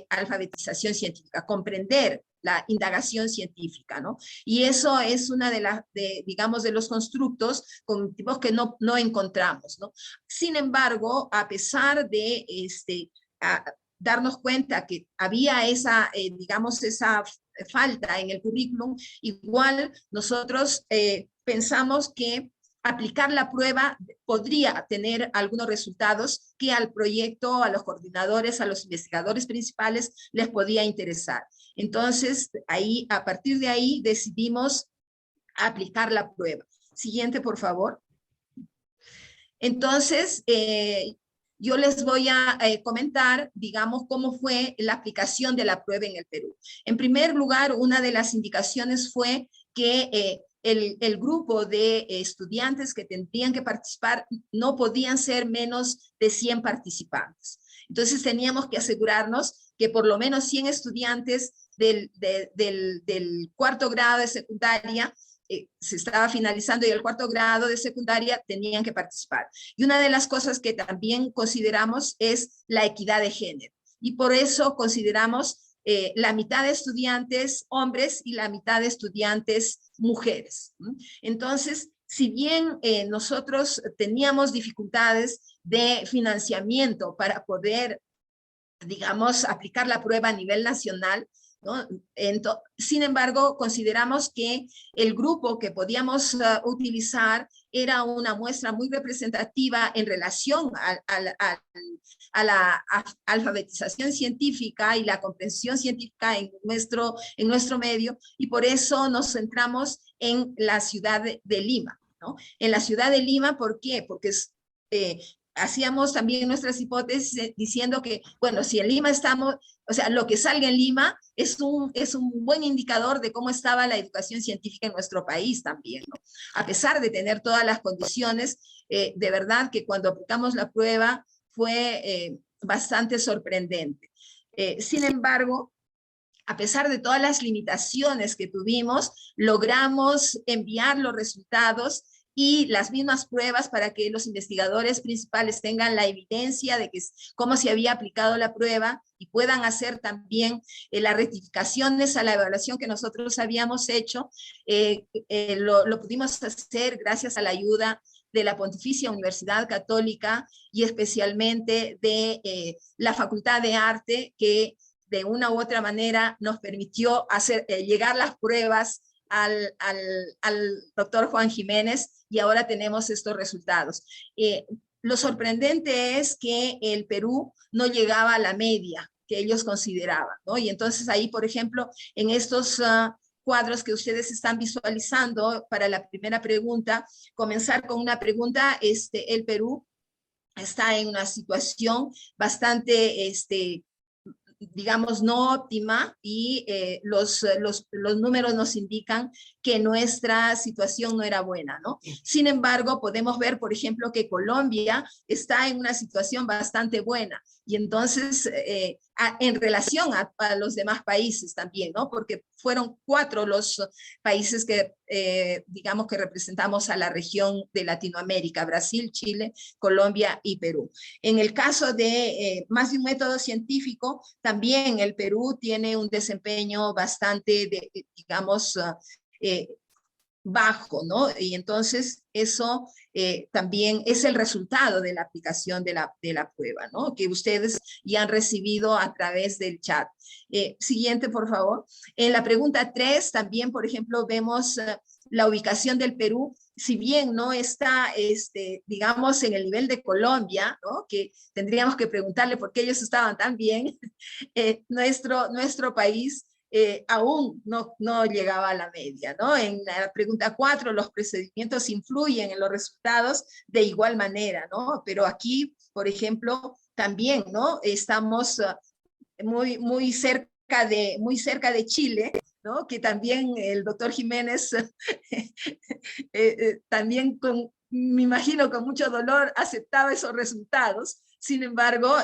alfabetización científica, comprender la indagación científica, ¿no? Y eso es una digamos, de los constructos cognitivos que no encontramos, ¿no? Sin embargo, a pesar de darnos cuenta que había esa, digamos, esa falta en el currículum, igual nosotros pensamos que aplicar la prueba podría tener algunos resultados que al proyecto, a los coordinadores, a los investigadores principales les podía interesar. Entonces, a partir de ahí decidimos aplicar la prueba. Siguiente, por favor. Entonces, yo les voy a comentar, digamos, cómo fue la aplicación de la prueba en el Perú. En primer lugar, una de las indicaciones fue que el grupo de estudiantes que tendrían que participar no podían ser menos de 100 participantes. Entonces teníamos que asegurarnos que por lo menos 100 estudiantes del cuarto grado de secundaria se estaba finalizando y el cuarto grado de secundaria tenían que participar. Y una de las cosas que también consideramos es la equidad de género. Y por eso consideramos la mitad de estudiantes hombres y la mitad de estudiantes mujeres. Entonces, si bien nosotros teníamos dificultades de financiamiento para poder, digamos, aplicar la prueba a nivel nacional, ¿no? Sin embargo, consideramos que el grupo que podíamos utilizar era una muestra muy representativa en relación a la alfabetización científica y la comprensión científica en nuestro medio, y por eso nos centramos en la ciudad de Lima, ¿no? En la ciudad de Lima, ¿por qué? Porque hacíamos también nuestras hipótesis diciendo que, bueno, si en Lima estamos, o sea, lo que salga en Lima es un buen indicador de cómo estaba la educación científica en nuestro país también, ¿no? A pesar de tener todas las condiciones, de verdad que cuando aplicamos la prueba fue bastante sorprendente. Sin embargo, a pesar de todas las limitaciones que tuvimos, logramos enviar los resultados y las mismas pruebas para que los investigadores principales tengan la evidencia de cómo se había aplicado la prueba y puedan hacer también las rectificaciones a la evaluación que nosotros habíamos hecho. Lo pudimos hacer gracias a la ayuda de la Pontificia Universidad Católica y especialmente de la Facultad de Arte, que de una u otra manera nos permitió hacer llegar las pruebas al doctor Juan Jiménez, y ahora tenemos estos resultados. Lo sorprendente es que el Perú no llegaba a la media que ellos consideraban, ¿no? Y entonces ahí, por ejemplo, en estos cuadros que ustedes están visualizando para la primera pregunta, comenzar con una pregunta, el Perú está en una situación bastante, digamos, no óptima, y los números nos indican que nuestra situación no era buena, ¿no? Sin embargo, podemos ver, por ejemplo, que Colombia está en una situación bastante buena, y entonces, en relación a los demás países también, ¿no? Porque fueron 4 los países que, digamos, que representamos a la región de Latinoamérica: Brasil, Chile, Colombia y Perú. En el caso de más de un método científico, también el Perú tiene un desempeño bastante, digamos, bajo, ¿no? Y entonces eso también es el resultado de la aplicación de la prueba, ¿no? Que ustedes ya han recibido a través del chat. Siguiente, por favor. En la pregunta 3 también, por ejemplo, vemos la ubicación del Perú, si bien no está, digamos, en el nivel de Colombia, ¿no? Que tendríamos que preguntarle por qué ellos estaban tan bien, nuestro país aún no llegaba a la media, ¿no? En la pregunta 4, los procedimientos influyen en los resultados de igual manera, ¿no? Pero aquí, por ejemplo, también, ¿no? Estamos muy cerca de Chile, ¿no? Que también el doctor Jiménez, también me imagino con mucho dolor, aceptaba esos resultados. Sin embargo,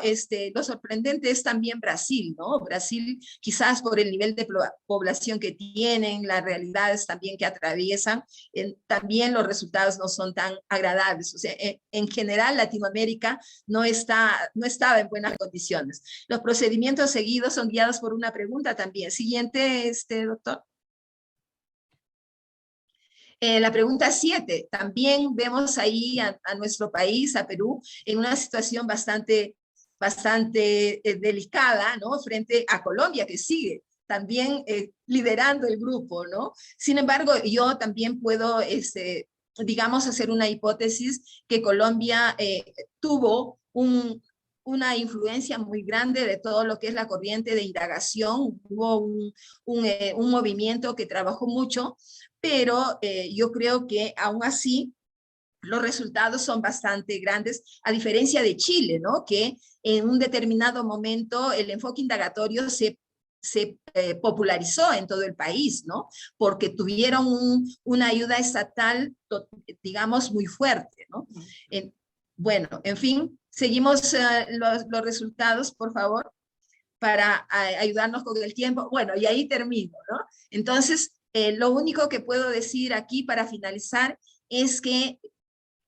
lo sorprendente es también Brasil, ¿no? Brasil, quizás por el nivel de población que tienen, las realidades también que atraviesan, también los resultados no son tan agradables. O sea, en general, Latinoamérica no estaba en buenas condiciones. Los procedimientos seguidos son guiados por una pregunta también. Siguiente, doctor. La pregunta 7, también vemos ahí a nuestro país, a Perú, en una situación bastante delicada, ¿no? Frente a Colombia, que sigue también liderando el grupo, ¿no? Sin embargo, yo también puedo, digamos, hacer una hipótesis que Colombia tuvo una influencia muy grande de todo lo que es la corriente de indagación. Hubo un movimiento que trabajó mucho, pero yo creo que aún así los resultados son bastante grandes, a diferencia de Chile, ¿no? Que en un determinado momento el enfoque indagatorio se popularizó en todo el país, ¿no? Porque tuvieron una ayuda estatal, digamos, muy fuerte, ¿no? Bueno, en fin, seguimos los resultados, por favor, para ayudarnos con el tiempo. Bueno, y ahí termino, ¿no? Entonces, lo único que puedo decir aquí para finalizar es que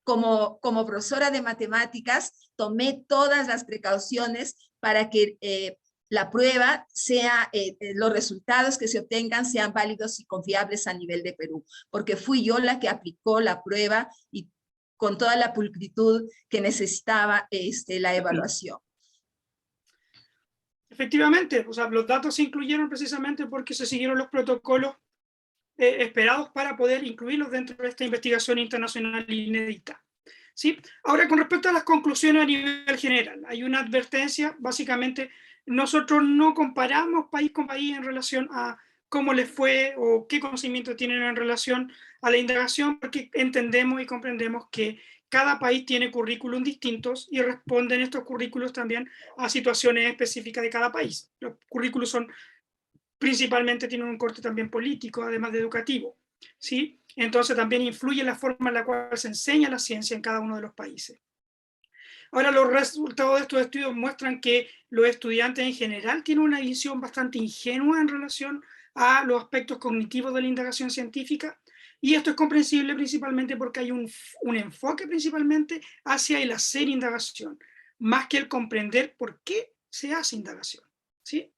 como profesora de matemáticas tomé todas las precauciones para que la prueba sea, los resultados que se obtengan sean válidos y confiables a nivel de Perú, porque fui yo la que aplicó la prueba y con toda la pulcritud que necesitaba la evaluación. Efectivamente, o sea, los datos se incluyeron precisamente porque se siguieron los protocolos esperados para poder incluirlos dentro de esta investigación internacional inédita. ¿Sí? Ahora, con respecto a las conclusiones a nivel general, hay una advertencia, básicamente, nosotros no comparamos país con país en relación a cómo les fue o qué conocimiento tienen en relación a la indagación, porque entendemos y comprendemos que cada país tiene currículum distintos y responden estos currículos también a situaciones específicas de cada país. Los currículos son principalmente tienen un corte también político, además de educativo, ¿sí? Entonces también influye la forma en la cual se enseña la ciencia en cada uno de los países. Ahora, los resultados de estos estudios muestran que los estudiantes en general tienen una visión bastante ingenua en relación a los aspectos cognitivos de la indagación científica, y esto es comprensible principalmente porque hay un enfoque principalmente hacia el hacer indagación, más que el comprender por qué se hace indagación, ¿sí?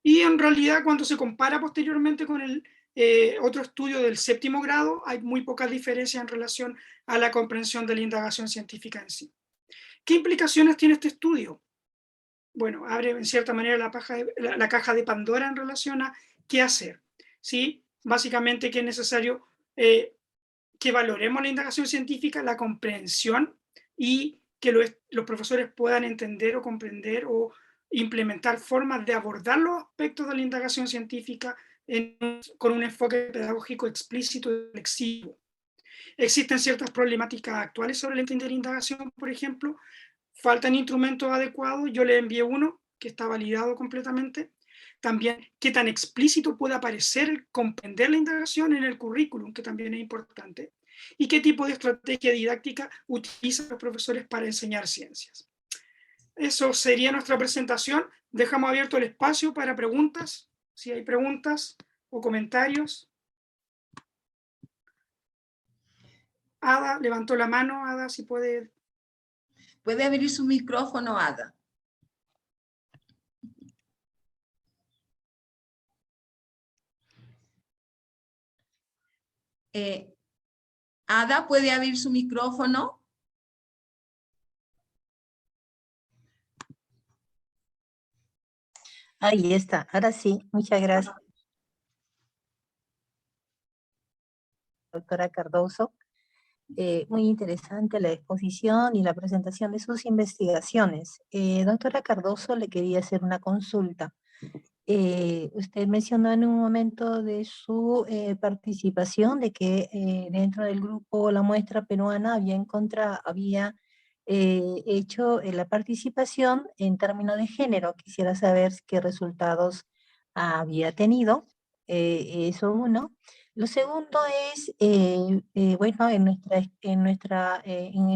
Y en realidad, cuando se compara posteriormente con el otro estudio del 7º grado, hay muy pocas diferencias en relación a la comprensión de la indagación científica en sí. ¿Qué implicaciones tiene este estudio? Bueno, abre en cierta manera la caja de Pandora en relación a qué hacer, ¿sí? Básicamente que es necesario que valoremos la indagación científica, la comprensión, y que los profesores puedan entender o comprender o implementar formas de abordar los aspectos de la indagación científica con un enfoque pedagógico explícito y flexivo. Existen ciertas problemáticas actuales sobre la indagación, por ejemplo, faltan instrumentos adecuados. Yo le envié uno que está validado completamente. También, qué tan explícito puede aparecer comprender la indagación en el currículum, que también es importante. Y qué tipo de estrategia didáctica utilizan los profesores para enseñar ciencias. Eso sería nuestra presentación. Dejamos abierto el espacio para preguntas, si hay preguntas o comentarios. Ada levantó la mano. Ada, si puede. Puede abrir su micrófono, Ada. Ada, ¿puede abrir su micrófono? Ahí está, ahora sí, muchas gracias, doctora Cardoso. Muy interesante la exposición y la presentación de sus investigaciones. Doctora Cardoso, le quería hacer una consulta. Usted mencionó en un momento de su participación de que dentro del grupo La Muestra Peruana había hecho la participación en términos de género. Quisiera saber qué resultados había tenido. Eso uno. Lo segundo es, bueno, en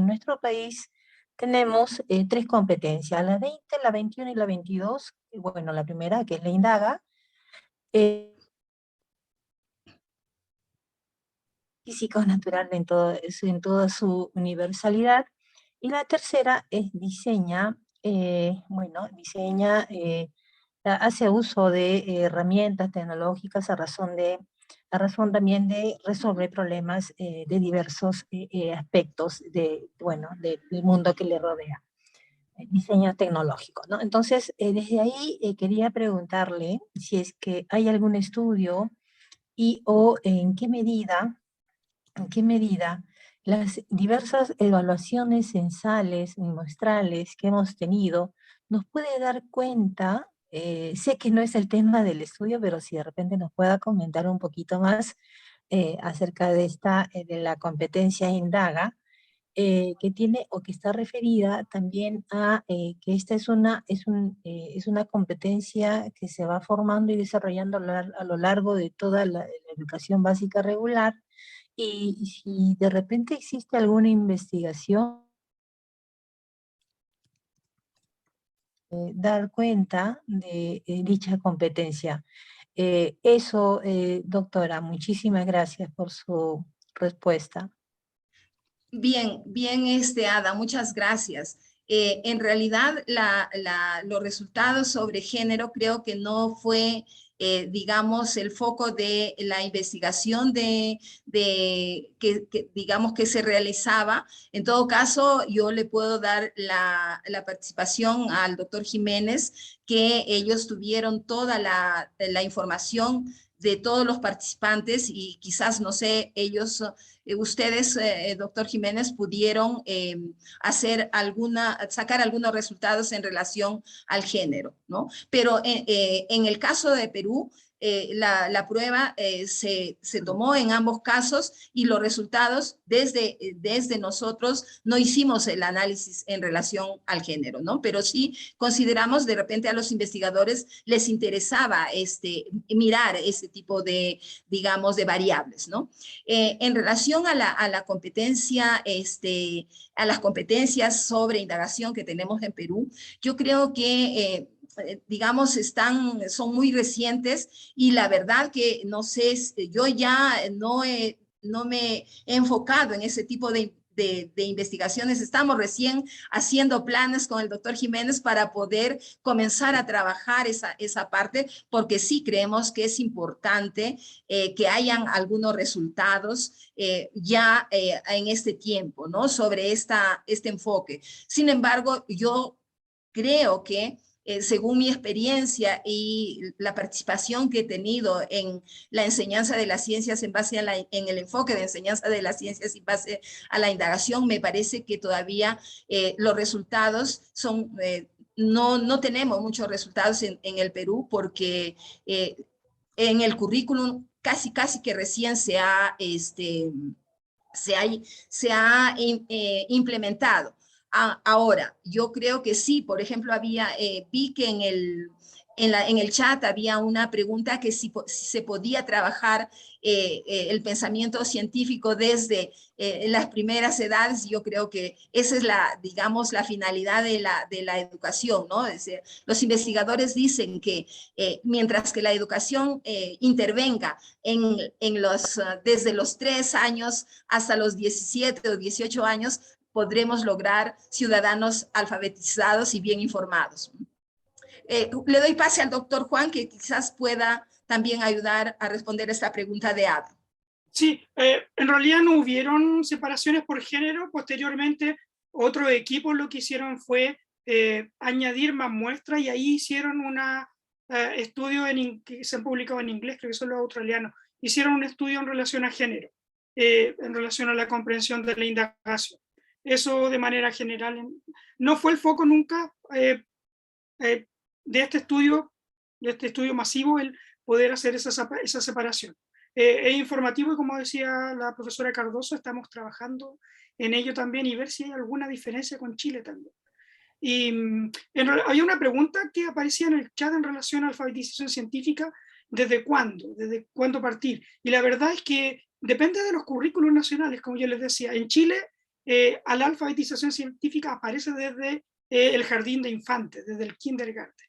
nuestro país tenemos tres competencias, la 20, la 21 y la 22. Bueno, la primera, que es la INDAGA, físico natural en toda su universalidad. Y la tercera es diseña, hace uso de herramientas tecnológicas a razón también de resolver problemas de diversos aspectos del mundo que le rodea. Diseño tecnológico, ¿no? Entonces, desde ahí quería preguntarle si es que hay algún estudio y o en qué medida las diversas evaluaciones censales y muestrales que hemos tenido nos puede dar cuenta, sé que no es el tema del estudio, pero si de repente nos pueda comentar un poquito más acerca de de la competencia INDAGA, que tiene o que está referida también a que esta es una competencia que se va formando y desarrollando a lo largo de toda la educación básica regular, y si de repente existe alguna investigación, dar cuenta de dicha competencia. Doctora, muchísimas gracias por su respuesta. Bien, bien, Ada, muchas gracias. En realidad, los resultados sobre género creo que no fue, digamos, el foco de la investigación digamos, que se realizaba. En todo caso, yo le puedo dar la participación al doctor Jiménez, que ellos tuvieron toda la información de todos los participantes y quizás, no sé, ustedes, doctor Jiménez, pudieron sacar algunos resultados en relación al género, ¿no? Pero en el caso de Perú, la prueba se tomó en ambos casos y los resultados desde nosotros no hicimos el análisis en relación al género, ¿no? Pero sí consideramos de repente a los investigadores les interesaba mirar ese tipo de, digamos, de variables, ¿no? En relación a la competencia, a las competencias sobre indagación que tenemos en Perú, yo creo que digamos, son muy recientes y la verdad que no sé, yo ya no me he enfocado en ese tipo de investigaciones. Estamos recién haciendo planes con el doctor Jiménez para poder comenzar a trabajar esa parte, porque sí creemos que es importante que hayan algunos resultados ya en este tiempo, ¿no? Sobre este enfoque. Sin embargo, yo creo que según mi experiencia y la participación que he tenido en la enseñanza de las ciencias en base en el enfoque de enseñanza de las ciencias en base a la indagación, me parece que todavía los resultados son, no tenemos muchos resultados en el Perú porque en el currículum casi que recién se ha implementado. Ahora, yo creo que sí, por ejemplo, vi que en el chat había una pregunta que si se podía trabajar el pensamiento científico desde las primeras edades. Yo creo que esa es digamos, la finalidad de la educación, ¿no? Es decir, los investigadores dicen que mientras que la educación intervenga desde los 3 años hasta los 17 o 18 años, podremos lograr ciudadanos alfabetizados y bien informados. Le doy pase al doctor Juan, que quizás pueda también ayudar a responder esta pregunta de Ada. Sí, en realidad no hubieron separaciones por género. Posteriormente, otros equipos lo que hicieron fue añadir más muestras y ahí hicieron un estudio que se han publicado en inglés, creo que son los australianos. Hicieron un estudio en relación a género, en relación a la comprensión de la indagación. Eso de manera general. No fue el foco nunca de este estudio masivo, el poder hacer esa separación. Es informativo y como decía la profesora Cardoso, estamos trabajando en ello también y ver si hay alguna diferencia con Chile también. Y había una pregunta que aparecía en el chat en relación a alfabetización científica, ¿desde cuándo? ¿Desde cuándo partir? Y la verdad es que depende de los currículos nacionales, como yo les decía. En Chile, a la alfabetización científica aparece desde el jardín de infantes, desde el kindergarten.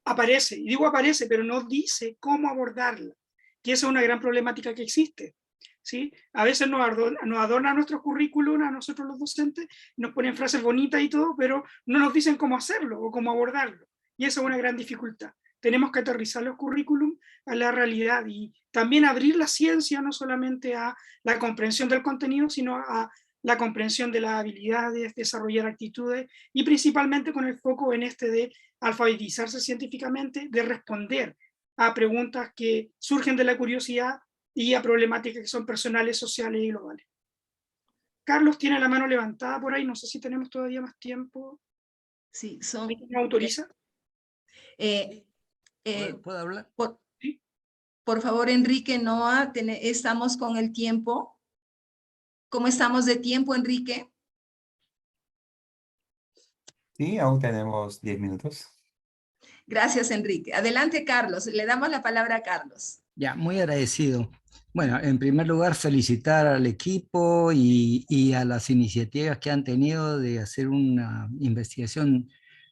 Aparece, y digo aparece, pero no dice cómo abordarla, que esa es una gran problemática que existe. ¿Sí? A veces nos adornan nuestro currículum a nosotros los docentes, nos ponen frases bonitas y todo, pero no nos dicen cómo hacerlo o cómo abordarlo. Y esa es una gran dificultad. Tenemos que aterrizar los currículum a la realidad y también abrir la ciencia no solamente a la comprensión del contenido, sino a la comprensión de las habilidades, desarrollar actitudes y principalmente con el foco en este de alfabetizarse científicamente, de responder a preguntas que surgen de la curiosidad y a problemáticas que son personales, sociales y globales. Carlos tiene la mano levantada por ahí, no sé si tenemos todavía más tiempo. Sí, son... ¿Me autoriza? ¿Puedo hablar? ¿Sí? Por favor, Enrique Noa, estamos con el tiempo. ¿Cómo estamos de tiempo, Enrique? Sí, aún tenemos 10 minutos. Gracias, Enrique. Adelante, Carlos. Le damos la palabra a Carlos. Ya, muy agradecido. Bueno, en primer lugar, felicitar al equipo y a las iniciativas que han tenido de hacer una investigación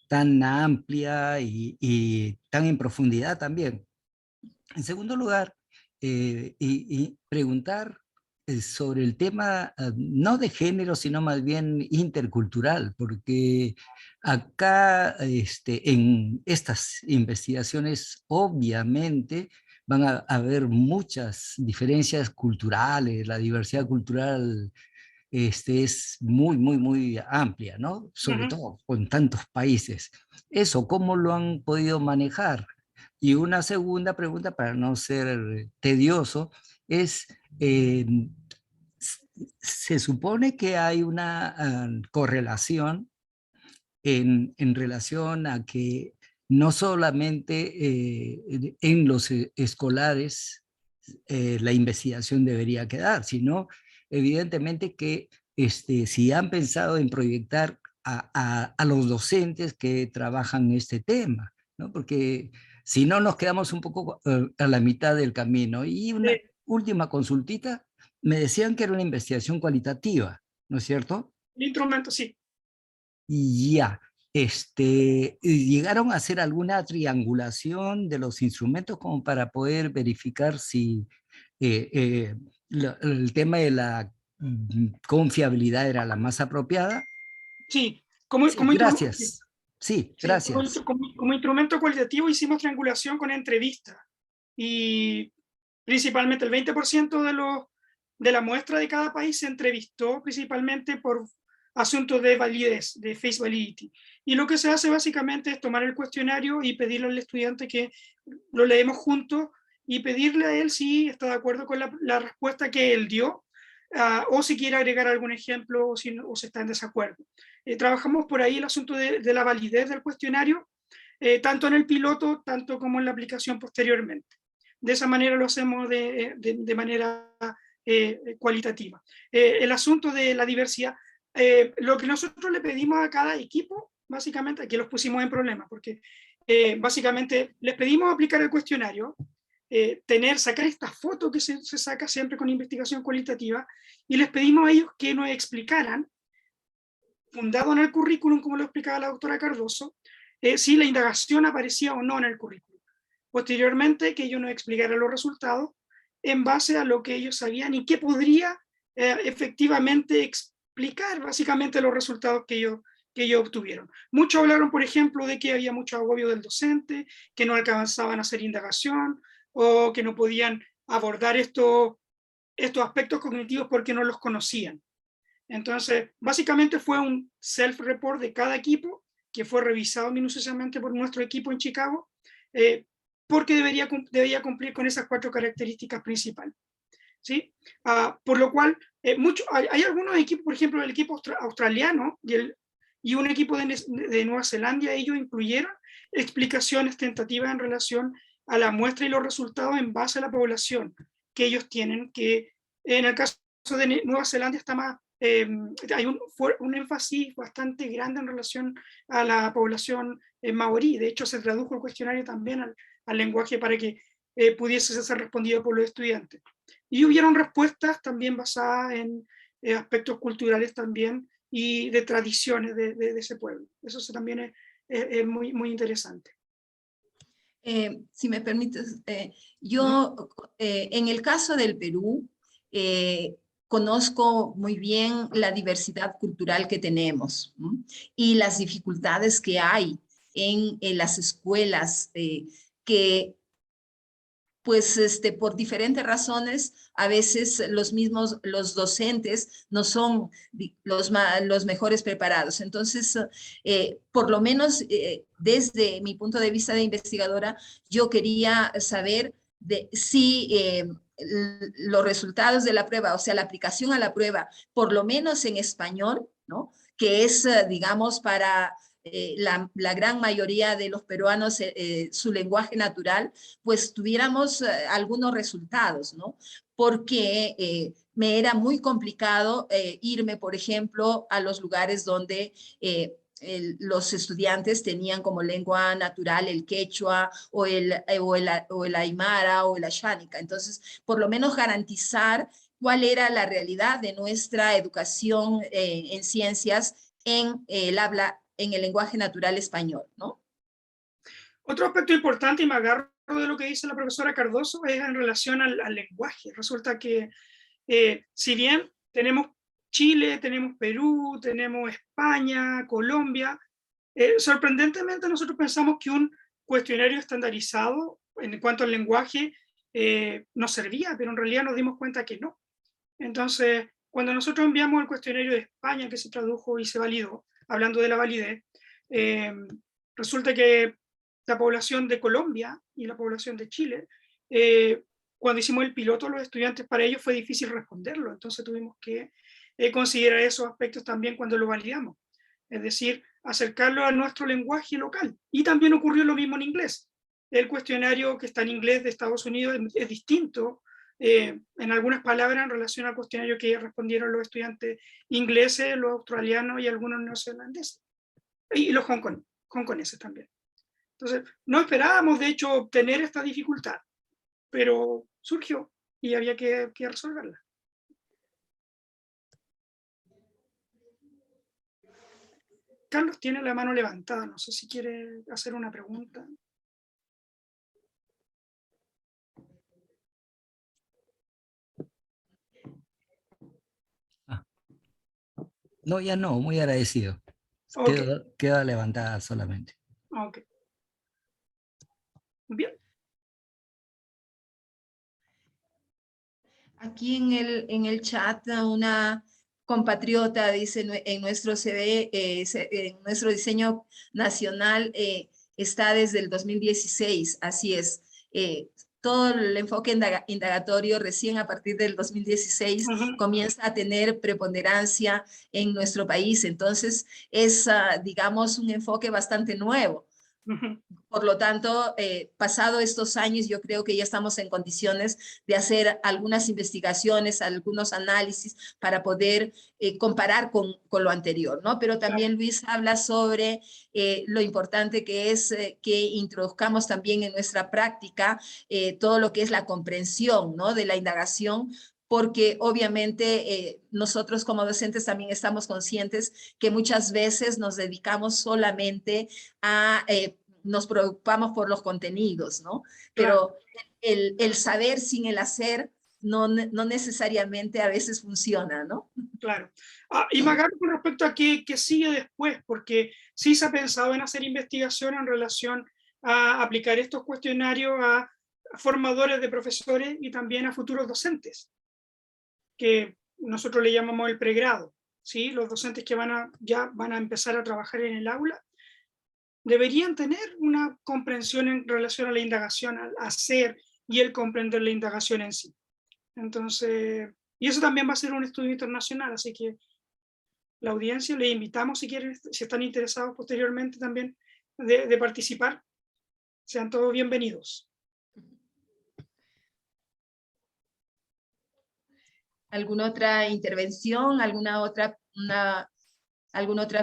tan amplia y tan en profundidad también. En segundo lugar, y preguntar sobre el tema no de género, sino más bien intercultural, porque acá en estas investigaciones obviamente van a haber muchas diferencias culturales, la diversidad cultural es muy, muy, muy amplia, ¿no? Sobre todo con tantos países. Eso, ¿cómo lo han podido manejar? Y una segunda pregunta, para no ser tedioso, es, se supone que hay una correlación en relación a que no solamente en los escolares la investigación debería quedar, sino evidentemente que si han pensado en proyectar a los docentes que trabajan este tema, ¿no? Porque si no nos quedamos un poco a la mitad del camino. Y una última consultita, me decían que era una investigación cualitativa, ¿no es cierto? El instrumento, sí. Y ya, ¿llegaron a hacer alguna triangulación de los instrumentos como para poder verificar si el tema de la confiabilidad era la más apropiada? Sí, Sí, gracias. Sí, gracias. Como instrumento cualitativo hicimos triangulación con entrevistas y principalmente el 20% de la muestra de cada país se entrevistó principalmente por asuntos de validez, de face validity. Y lo que se hace básicamente es tomar el cuestionario y pedirle al estudiante que lo leemos juntos y pedirle a él si está de acuerdo con la respuesta que él dio, o si quiere agregar algún ejemplo o si está en desacuerdo. Trabajamos por ahí el asunto de la validez del cuestionario, tanto en el piloto, tanto como en la aplicación posteriormente. De esa manera lo hacemos de manera cualitativa. El asunto de la diversidad, lo que nosotros le pedimos a cada equipo, básicamente, aquí los pusimos en problemas, porque básicamente les pedimos aplicar el cuestionario, sacar esta foto que se saca siempre con investigación cualitativa, y les pedimos a ellos que nos explicaran, fundado en el currículum, como lo explicaba la doctora Cardoso, si la indagación aparecía o no en el currículum. Posteriormente, que ellos nos explicaran los resultados en base a lo que ellos sabían y qué podría efectivamente explicar básicamente los resultados que ellos obtuvieron. Muchos hablaron, por ejemplo, de que había mucho agobio del docente, que no alcanzaban a hacer indagación o que no podían abordar estos aspectos cognitivos porque no los conocían. Entonces, básicamente fue un self-report de cada equipo que fue revisado minuciosamente por nuestro equipo en Chicago, porque debía cumplir con esas 4 características principales. ¿Sí? Por lo cual, hay algunos equipos, por ejemplo, el equipo australiano y un equipo de Nueva Zelanda, ellos incluyeron explicaciones tentativas en relación a la muestra y los resultados en base a la población que ellos tienen, que en el caso de Nueva Zelanda está más, hay un énfasis bastante grande en relación a la población maorí. De hecho, se tradujo el cuestionario también al lenguaje para que pudiese ser respondido por los estudiantes. Y hubieron respuestas también basadas en aspectos culturales también y de tradiciones de ese pueblo. Eso también es muy, muy interesante. Si me permites, yo en el caso del Perú, conozco muy bien la diversidad cultural que tenemos, ¿no? Y las dificultades que hay en las escuelas que pues por diferentes razones, a veces los docentes no son los mejores preparados. Entonces, por lo menos desde mi punto de vista de investigadora, yo quería saber si los resultados de la prueba, o sea, la aplicación a la prueba, por lo menos en español, ¿no? Que es, digamos, para la gran mayoría de los peruanos su lenguaje natural, pues tuviéramos algunos resultados, ¿no? Porque me era muy complicado irme, por ejemplo, a los lugares donde los estudiantes tenían como lengua natural el quechua o el aymara o el ashánica. Entonces, por lo menos garantizar cuál era la realidad de nuestra educación en ciencias en el habla, en el lenguaje natural español, ¿no? Otro aspecto importante, y me agarro de lo que dice la profesora Cardoso, es en relación al lenguaje. Resulta que si bien tenemos Chile, tenemos Perú, tenemos España, Colombia, sorprendentemente nosotros pensamos que un cuestionario estandarizado en cuanto al lenguaje nos servía, pero en realidad nos dimos cuenta que no. Entonces, cuando nosotros enviamos el cuestionario de España, que se tradujo y se validó, hablando de la validez, resulta que la población de Colombia y la población de Chile, cuando hicimos el piloto, los estudiantes, para ellos fue difícil responderlo, entonces tuvimos que considerar esos aspectos también cuando lo validamos, es decir, acercarlo a nuestro lenguaje local. Y también ocurrió lo mismo en inglés. El cuestionario que está en inglés de Estados Unidos es distinto en algunas palabras en relación al cuestionario que respondieron los estudiantes ingleses, los australianos y algunos neozelandeses, y los hongkoneses también. Entonces, no esperábamos, de hecho, obtener esta dificultad, pero surgió y había que resolverla. Carlos tiene la mano levantada, no sé si quiere hacer una pregunta. No, ya no, muy agradecido. Okay. Queda levantada solamente. Ok. Bien. Aquí en el chat una compatriota dice en nuestro CV, en nuestro diseño nacional está desde el 2016, así es. Todo el enfoque indagatorio recién a partir del 2016 comienza a tener preponderancia en nuestro país, entonces es, digamos, un enfoque bastante nuevo. Por lo tanto, pasado estos años, yo creo que ya estamos en condiciones de hacer algunas investigaciones, algunos análisis para poder comparar con lo anterior, ¿no? Pero también Luis habla sobre lo importante que es que introduzcamos también en nuestra práctica todo lo que es la comprensión, ¿no? De la indagación, porque obviamente nosotros como docentes también estamos conscientes que muchas veces nos dedicamos solamente a nos preocupamos por los contenidos, ¿no? Pero el saber sin el hacer no necesariamente a veces funciona, ¿no? Claro. Y me agarro con respecto a qué sigue después, porque sí se ha pensado en hacer investigación en relación a aplicar estos cuestionarios a formadores de profesores y también a futuros docentes, que nosotros le llamamos el pregrado, ¿sí? Los docentes que ya van a empezar a trabajar en el aula, deberían tener una comprensión en relación a la indagación, al hacer y el comprender la indagación en sí. Entonces, y eso también va a ser un estudio internacional, así que la audiencia, les invitamos si quieren, si están interesados posteriormente también de participar, sean todos bienvenidos. ¿Alguna otra intervención? ¿Alguna otra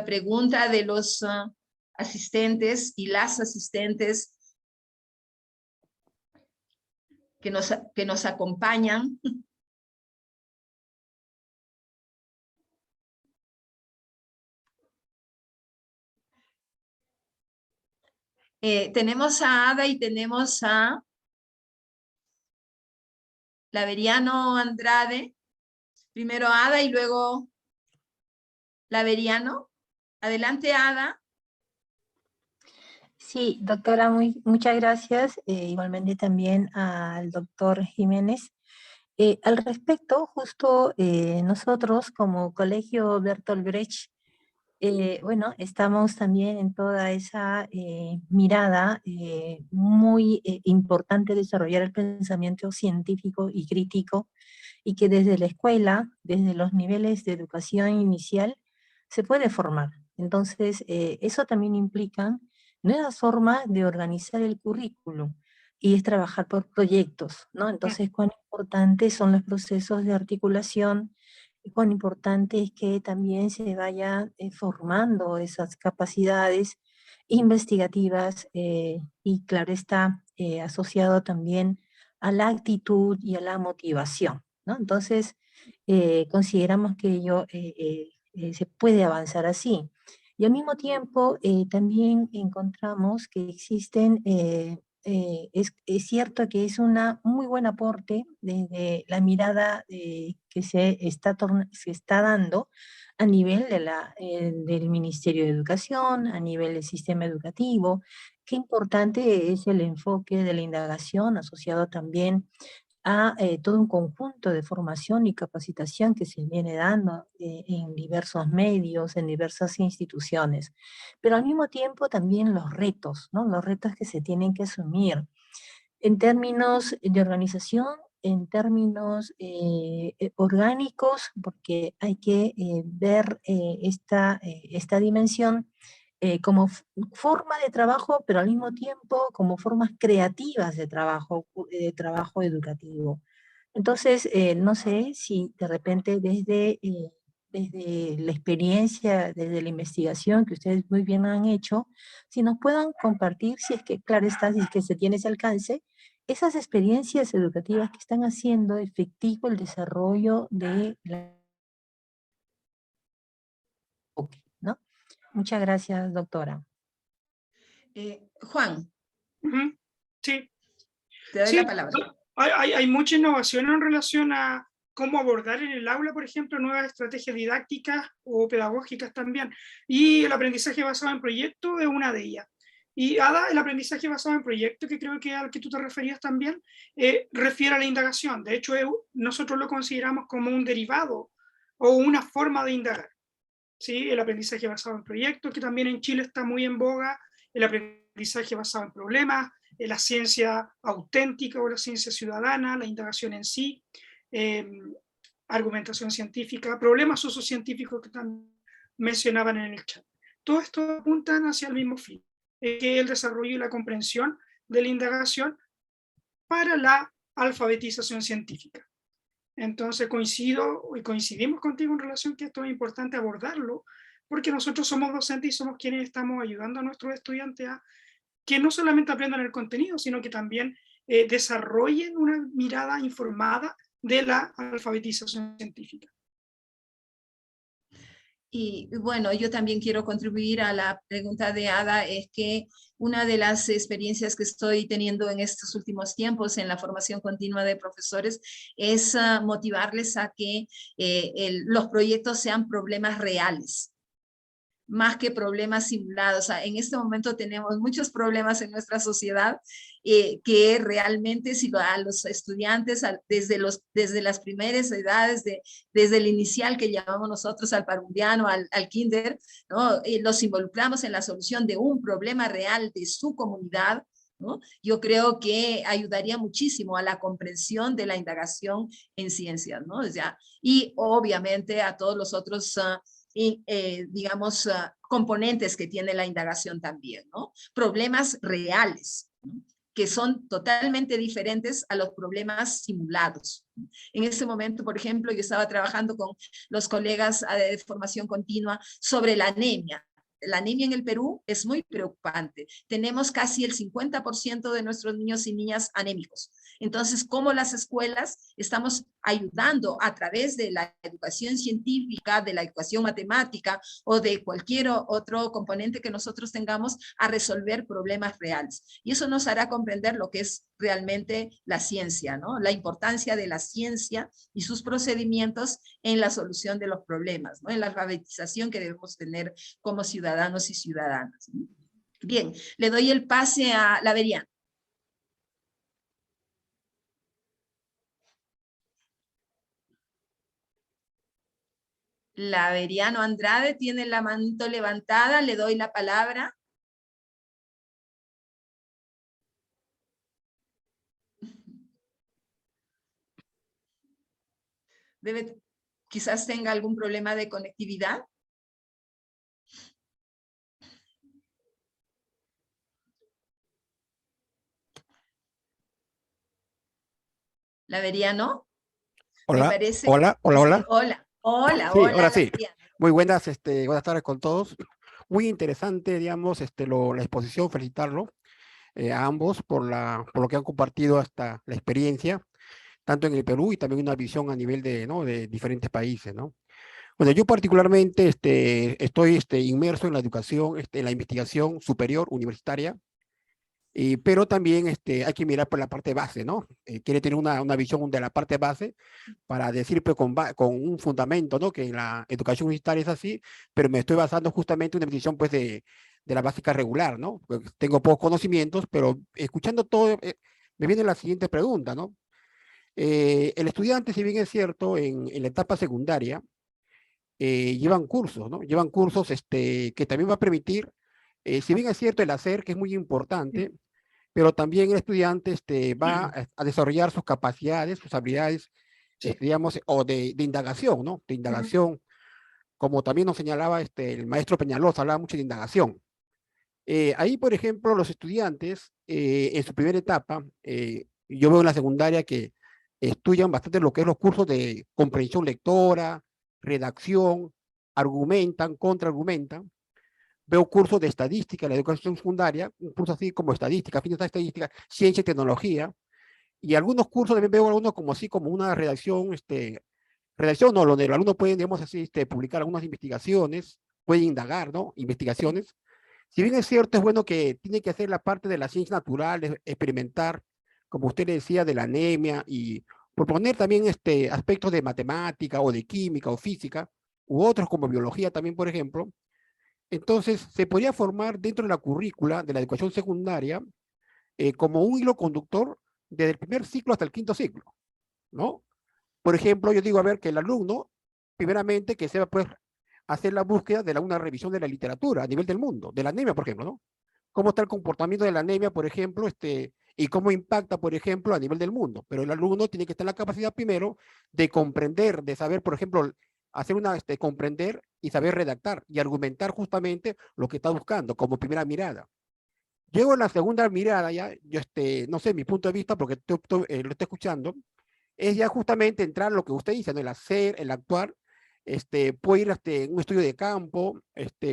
pregunta de los asistentes y las asistentes que nos acompañan? Tenemos a Ada y tenemos a Laveriano Andrade. Primero Ada y luego Laveriano. Adelante, Ada. Sí, doctora, muchas gracias. Igualmente también al doctor Jiménez. Al respecto, justo nosotros como Colegio Bertolt Brecht, bueno, estamos también en toda esa mirada muy importante de desarrollar el pensamiento científico y crítico, y que desde la escuela, desde los niveles de educación inicial, se puede formar. Entonces, eso también implica nuevas formas de organizar el currículum, y es trabajar por proyectos, ¿no? Entonces, cuán importantes son los procesos de articulación, y cuán importante es que también se vaya formando esas capacidades investigativas, y claro está, asociado también a la actitud y a la motivación, ¿no? Entonces, consideramos que se puede avanzar así. Y al mismo tiempo, también encontramos que existen, es cierto que es un muy buen aporte desde la mirada que se está dando a nivel del Ministerio de Educación, a nivel del sistema educativo. Qué importante es el enfoque de la indagación asociado también a todo un conjunto de formación y capacitación que se viene dando en diversos medios, en diversas instituciones. Pero al mismo tiempo también los retos, ¿no? Los retos que se tienen que asumir en términos de organización, en términos orgánicos, porque hay que ver esta dimensión como forma de trabajo, pero al mismo tiempo como formas creativas de trabajo educativo. Entonces, no sé si de repente desde la experiencia, desde la investigación que ustedes muy bien han hecho, si nos puedan compartir, si es que, claro está, si es que se tiene ese alcance, esas experiencias educativas que están haciendo efectivo el desarrollo de ¿no? Muchas gracias, doctora. Juan. Sí. Te doy sí, la palabra. Hay mucha innovación en relación a cómo abordar en el aula, por ejemplo, nuevas estrategias didácticas o pedagógicas también. Y el aprendizaje basado en proyectos es una de ellas. Y Ada, el aprendizaje basado en proyectos, que creo que al que tú te referías también, refiere a la indagación. De hecho, nosotros lo consideramos como un derivado o una forma de indagar. ¿Sí? El aprendizaje basado en proyectos, que también en Chile está muy en boga, el aprendizaje basado en problemas, la ciencia auténtica o la ciencia ciudadana, la indagación en sí, argumentación científica, problemas sociocientíficos que también mencionaban en el chat. Todo esto apuntan hacia el mismo fin, que es el desarrollo y la comprensión de la indagación para la alfabetización científica. Entonces coincidimos contigo en relación que esto es importante abordarlo, porque nosotros somos docentes y somos quienes estamos ayudando a nuestros estudiantes a que no solamente aprendan el contenido, sino que también desarrollen una mirada informada de la alfabetización científica. Y bueno, yo también quiero contribuir a la pregunta de Ada, es que una de las experiencias que estoy teniendo en estos últimos tiempos en la formación continua de profesores es motivarles a que los proyectos sean problemas reales. más que problemas simulados. O sea, en este momento tenemos muchos problemas en nuestra sociedad que realmente si a los estudiantes desde las primeras edades, desde el inicial que llamamos nosotros al parvulariano, al kinder, ¿no? Los involucramos en la solución de un problema real de su comunidad, ¿no? Yo creo que ayudaría muchísimo a la comprensión de la indagación en ciencias, ¿no? O sea, y obviamente a todos los otros digamos, componentes que tiene la indagación también, ¿no? Problemas reales, ¿no? Que son totalmente diferentes a los problemas simulados. En este momento, por ejemplo, yo estaba trabajando con los colegas de formación continua sobre la anemia. La anemia en el Perú es muy preocupante. Tenemos casi el 50% de nuestros niños y niñas anémicos. Entonces, ¿cómo las escuelas estamos ayudando a través de la educación científica, de la educación matemática o de cualquier otro componente que nosotros tengamos a resolver problemas reales? Y eso nos hará comprender lo que es realmente la ciencia, ¿no? La importancia de la ciencia y sus procedimientos en la solución de los problemas, ¿no? En la alfabetización que debemos tener como ciudadanos y ciudadanas. Bien, le doy el pase a Laveriano. Laveriano Andrade tiene la manito levantada, le doy la palabra. Quizás tenga algún problema de conectividad. Laveriano, me Hola, parece. hola, hola, Sí, hola. hola, Sí, hola, ahora sí. Laveriano. Muy buenas, buenas tardes con todos. Muy interesante, digamos, la exposición, felicitarlo a ambos por lo que han compartido hasta la experiencia, tanto en el Perú y también una visión a nivel de, ¿no? de diferentes países, ¿no? Bueno, yo particularmente estoy inmerso en la educación, en la investigación superior universitaria. Pero también hay que mirar por la parte base, ¿no? Quiere tener una visión de la parte base para decir pues, con un fundamento, ¿no? Que en la educación universitaria es así, pero me estoy basando justamente en una visión pues, de la básica regular, ¿no? Pues, tengo pocos conocimientos, pero escuchando todo, me viene la siguiente pregunta, ¿no? El estudiante, si bien es cierto, en la etapa secundaria, llevan cursos, ¿no? Llevan cursos que también va a permitir, si bien es cierto el hacer, que es muy importante, pero también el estudiante va a desarrollar sus capacidades, sus habilidades, digamos, o de indagación, ¿no? De indagación, como también nos señalaba el maestro Peñalosa, hablaba mucho de indagación. Ahí, por ejemplo, los estudiantes, en su primera etapa, yo veo en la secundaria que estudian bastante lo que es los cursos de comprensión lectora, redacción, argumentan, contraargumentan. Veo cursos de estadística en la educación secundaria, un curso así como estadística, fines de estadística, ciencia y tecnología, y algunos cursos también veo algunos como así como una redacción no, donde los alumnos pueden, digamos así, publicar algunas investigaciones, pueden indagar, ¿no? Investigaciones. Si bien es cierto, es bueno que tiene que hacer la parte de las ciencias naturales, experimentar, como usted le decía, de la anemia y proponer también aspectos de matemática o de química o física, u otros como biología también, por ejemplo. Entonces, se podría formar dentro de la currícula de la educación secundaria como un hilo conductor desde el primer ciclo hasta el quinto ciclo, ¿no? Por ejemplo, yo digo, a ver, que el alumno, primeramente, que sepa, pues, hacer la búsqueda de una revisión de la literatura a nivel del mundo, de la anemia, por ejemplo, ¿no? Cómo está el comportamiento de la anemia, por ejemplo, y cómo impacta, por ejemplo, a nivel del mundo. Pero el alumno tiene que estar en la capacidad primero de comprender, de saber, por ejemplo, comprender y saber redactar y argumentar justamente lo que está buscando como primera mirada. Llego a la segunda mirada ya, yo no sé, mi punto de vista, porque lo estoy escuchando, es ya justamente entrar en lo que usted dice, ¿no? El hacer, el actuar, puede ir en un estudio de campo,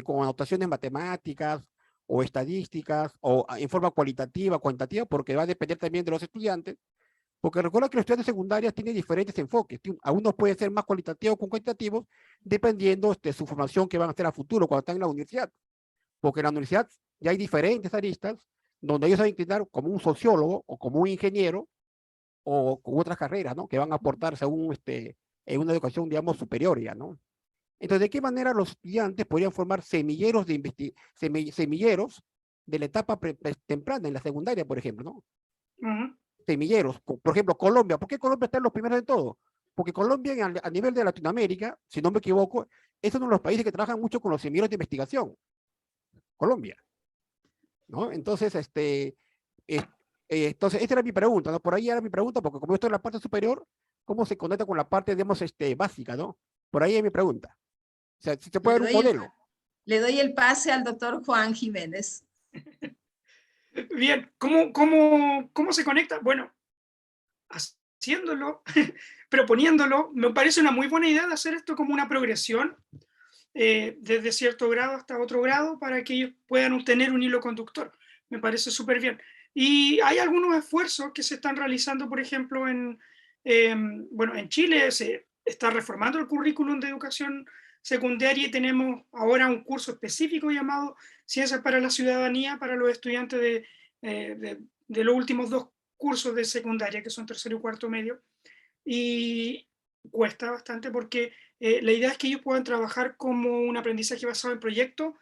con anotaciones matemáticas o estadísticas, o en forma cualitativa, cuantitativa, porque va a depender también de los estudiantes, porque recuerda que los estudiantes secundarios tienen diferentes enfoques. Algunos pueden ser más cualitativos o cuantitativos, dependiendo de su formación que van a hacer a futuro cuando están en la universidad. Porque en la universidad ya hay diferentes aristas donde ellos van a inclinar como un sociólogo o como un ingeniero o con otras carreras, ¿no? Que van a aportar según en una educación, digamos, superior ya, ¿no? Entonces, ¿de qué manera los estudiantes podrían formar semilleros semilleros de la etapa temprana, en la secundaria, por ejemplo, ¿no? Semilleros. Por ejemplo, Colombia. ¿Por qué Colombia está en los primeros de todo? Porque Colombia, a nivel de Latinoamérica, si no me equivoco, es uno de los países que trabajan mucho con los semilleros de investigación. Colombia, ¿no? Entonces, entonces, esta era mi pregunta, ¿no? Por ahí era mi pregunta, porque como esto es la parte superior, ¿cómo se conecta con la parte, digamos, básica, ¿no? Por ahí es mi pregunta. O sea, si se puede dar un modelo. Le doy el pase al doctor Juan Jiménez. Bien, ¿cómo se conecta? Bueno, haciéndolo, proponiéndolo, me parece una muy buena idea de hacer esto como una progresión, desde cierto grado hasta otro grado, para que ellos puedan obtener un hilo conductor. Me parece súper bien. Y hay algunos esfuerzos que se están realizando, por ejemplo, bueno, en Chile se está reformando el currículum de educación secundaria y tenemos ahora un curso específico llamado Ciencias para la Ciudadanía para los estudiantes de los últimos 2 cursos de secundaria, que son tercero y cuarto medio, y cuesta bastante porque la idea es que ellos puedan trabajar como un aprendizaje basado en proyectos,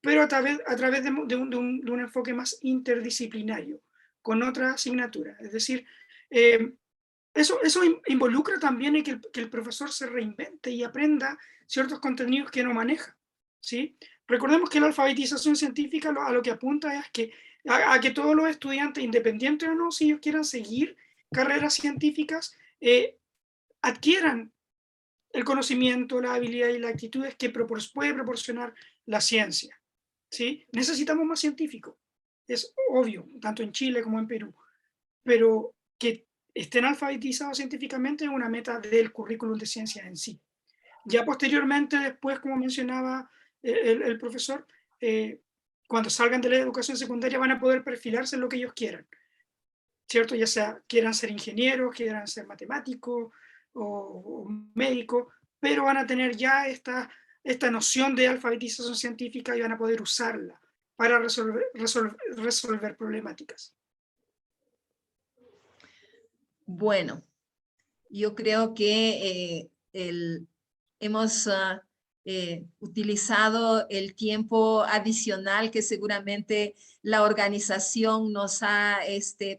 pero a través de un enfoque más interdisciplinario, con otra asignatura. Es decir, eso involucra también en que el profesor se reinvente y aprenda ciertos contenidos que no maneja, ¿sí? Recordemos que la alfabetización científica a lo que apunta es a que todos los estudiantes, independientes o no, si ellos quieran seguir carreras científicas, adquieran el conocimiento, la habilidad y las actitudes que puede proporcionar la ciencia, ¿sí? Necesitamos más científicos, es obvio, tanto en Chile como en Perú, pero que estén alfabetizados científicamente es una meta del currículum de ciencias en sí. Ya posteriormente, después, como mencionaba el profesor, cuando salgan de la educación secundaria van a poder perfilarse en lo que ellos quieran, ¿cierto? Ya sea quieran ser ingenieros, quieran ser matemáticos o médicos, pero van a tener ya esta noción de alfabetización científica y van a poder usarla para resolver problemáticas. Bueno, yo creo que hemos utilizado el tiempo adicional que seguramente la organización nos ha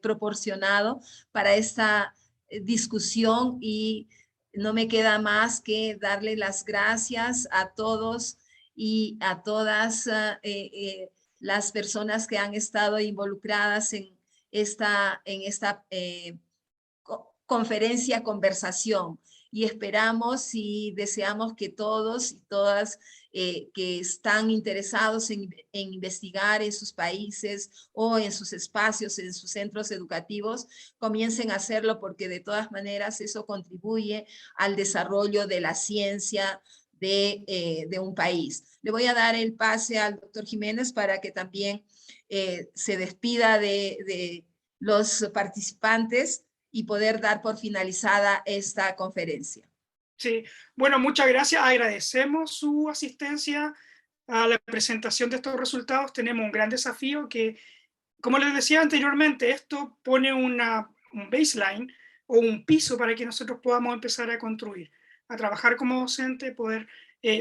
proporcionado para esta discusión, y no me queda más que darle las gracias a todos y a todas las personas que han estado involucradas en esta conferencia, conversación, y esperamos y deseamos que todos y todas que están interesados en investigar en sus países o en sus espacios, en sus centros educativos, comiencen a hacerlo, porque de todas maneras eso contribuye al desarrollo de la ciencia de un país. Le voy a dar el pase al doctor Jiménez para que también se despida de los participantes y poder dar por finalizada esta conferencia. Sí, bueno, muchas gracias. Agradecemos su asistencia a la presentación de estos resultados. Tenemos un gran desafío que, como les decía anteriormente, esto pone un baseline o un piso para que nosotros podamos empezar a construir, a trabajar como docente, poder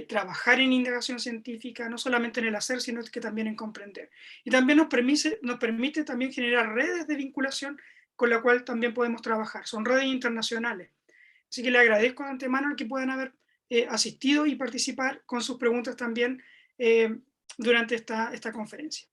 trabajar en indagación científica, no solamente en el hacer, sino que también en comprender. Y también nos permite también generar redes de vinculación con la cual también podemos trabajar. Son redes internacionales. Así que le agradezco de antemano el que puedan haber asistido y participar con sus preguntas también durante esta conferencia.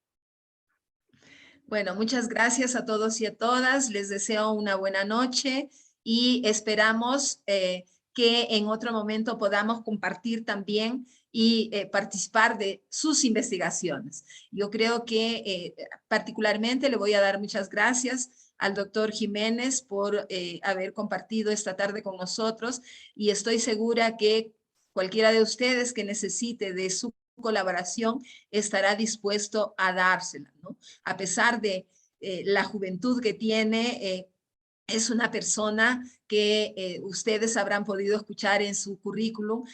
Bueno, muchas gracias a todos y a todas. Les deseo una buena noche y esperamos que en otro momento podamos compartir también y participar de sus investigaciones. Yo creo que particularmente le voy a dar muchas gracias al doctor Jiménez por haber compartido esta tarde con nosotros, y estoy segura que cualquiera de ustedes que necesite de su colaboración estará dispuesto a dársela, ¿no? A pesar de la juventud que tiene, es una persona que ustedes habrán podido escuchar en su currículum,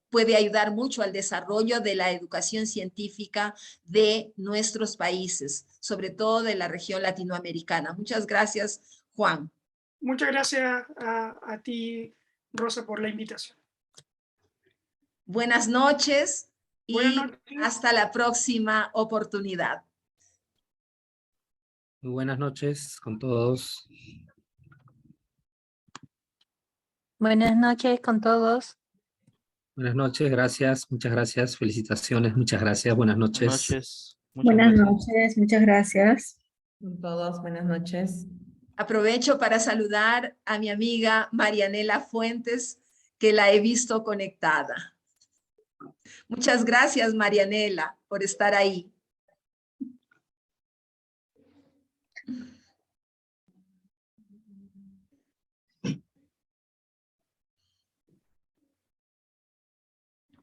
puede ayudar mucho al desarrollo de la educación científica de nuestros países, sobre todo de la región latinoamericana. Muchas gracias, Juan. Muchas gracias a ti, Rosa, por la invitación. Buenas noches y Buenas noches. hasta la próxima oportunidad. Muy buenas noches con todos. Buenas noches con todos. Buenas noches, gracias, muchas gracias, felicitaciones, muchas gracias, buenas noches. Buenas noches. Muchas Buenas gracias. noches, muchas gracias. A todos, buenas noches. Aprovecho para saludar a mi amiga Marianela Fuentes, que la he visto conectada. Muchas gracias, Marianela, por estar ahí.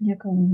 Ya como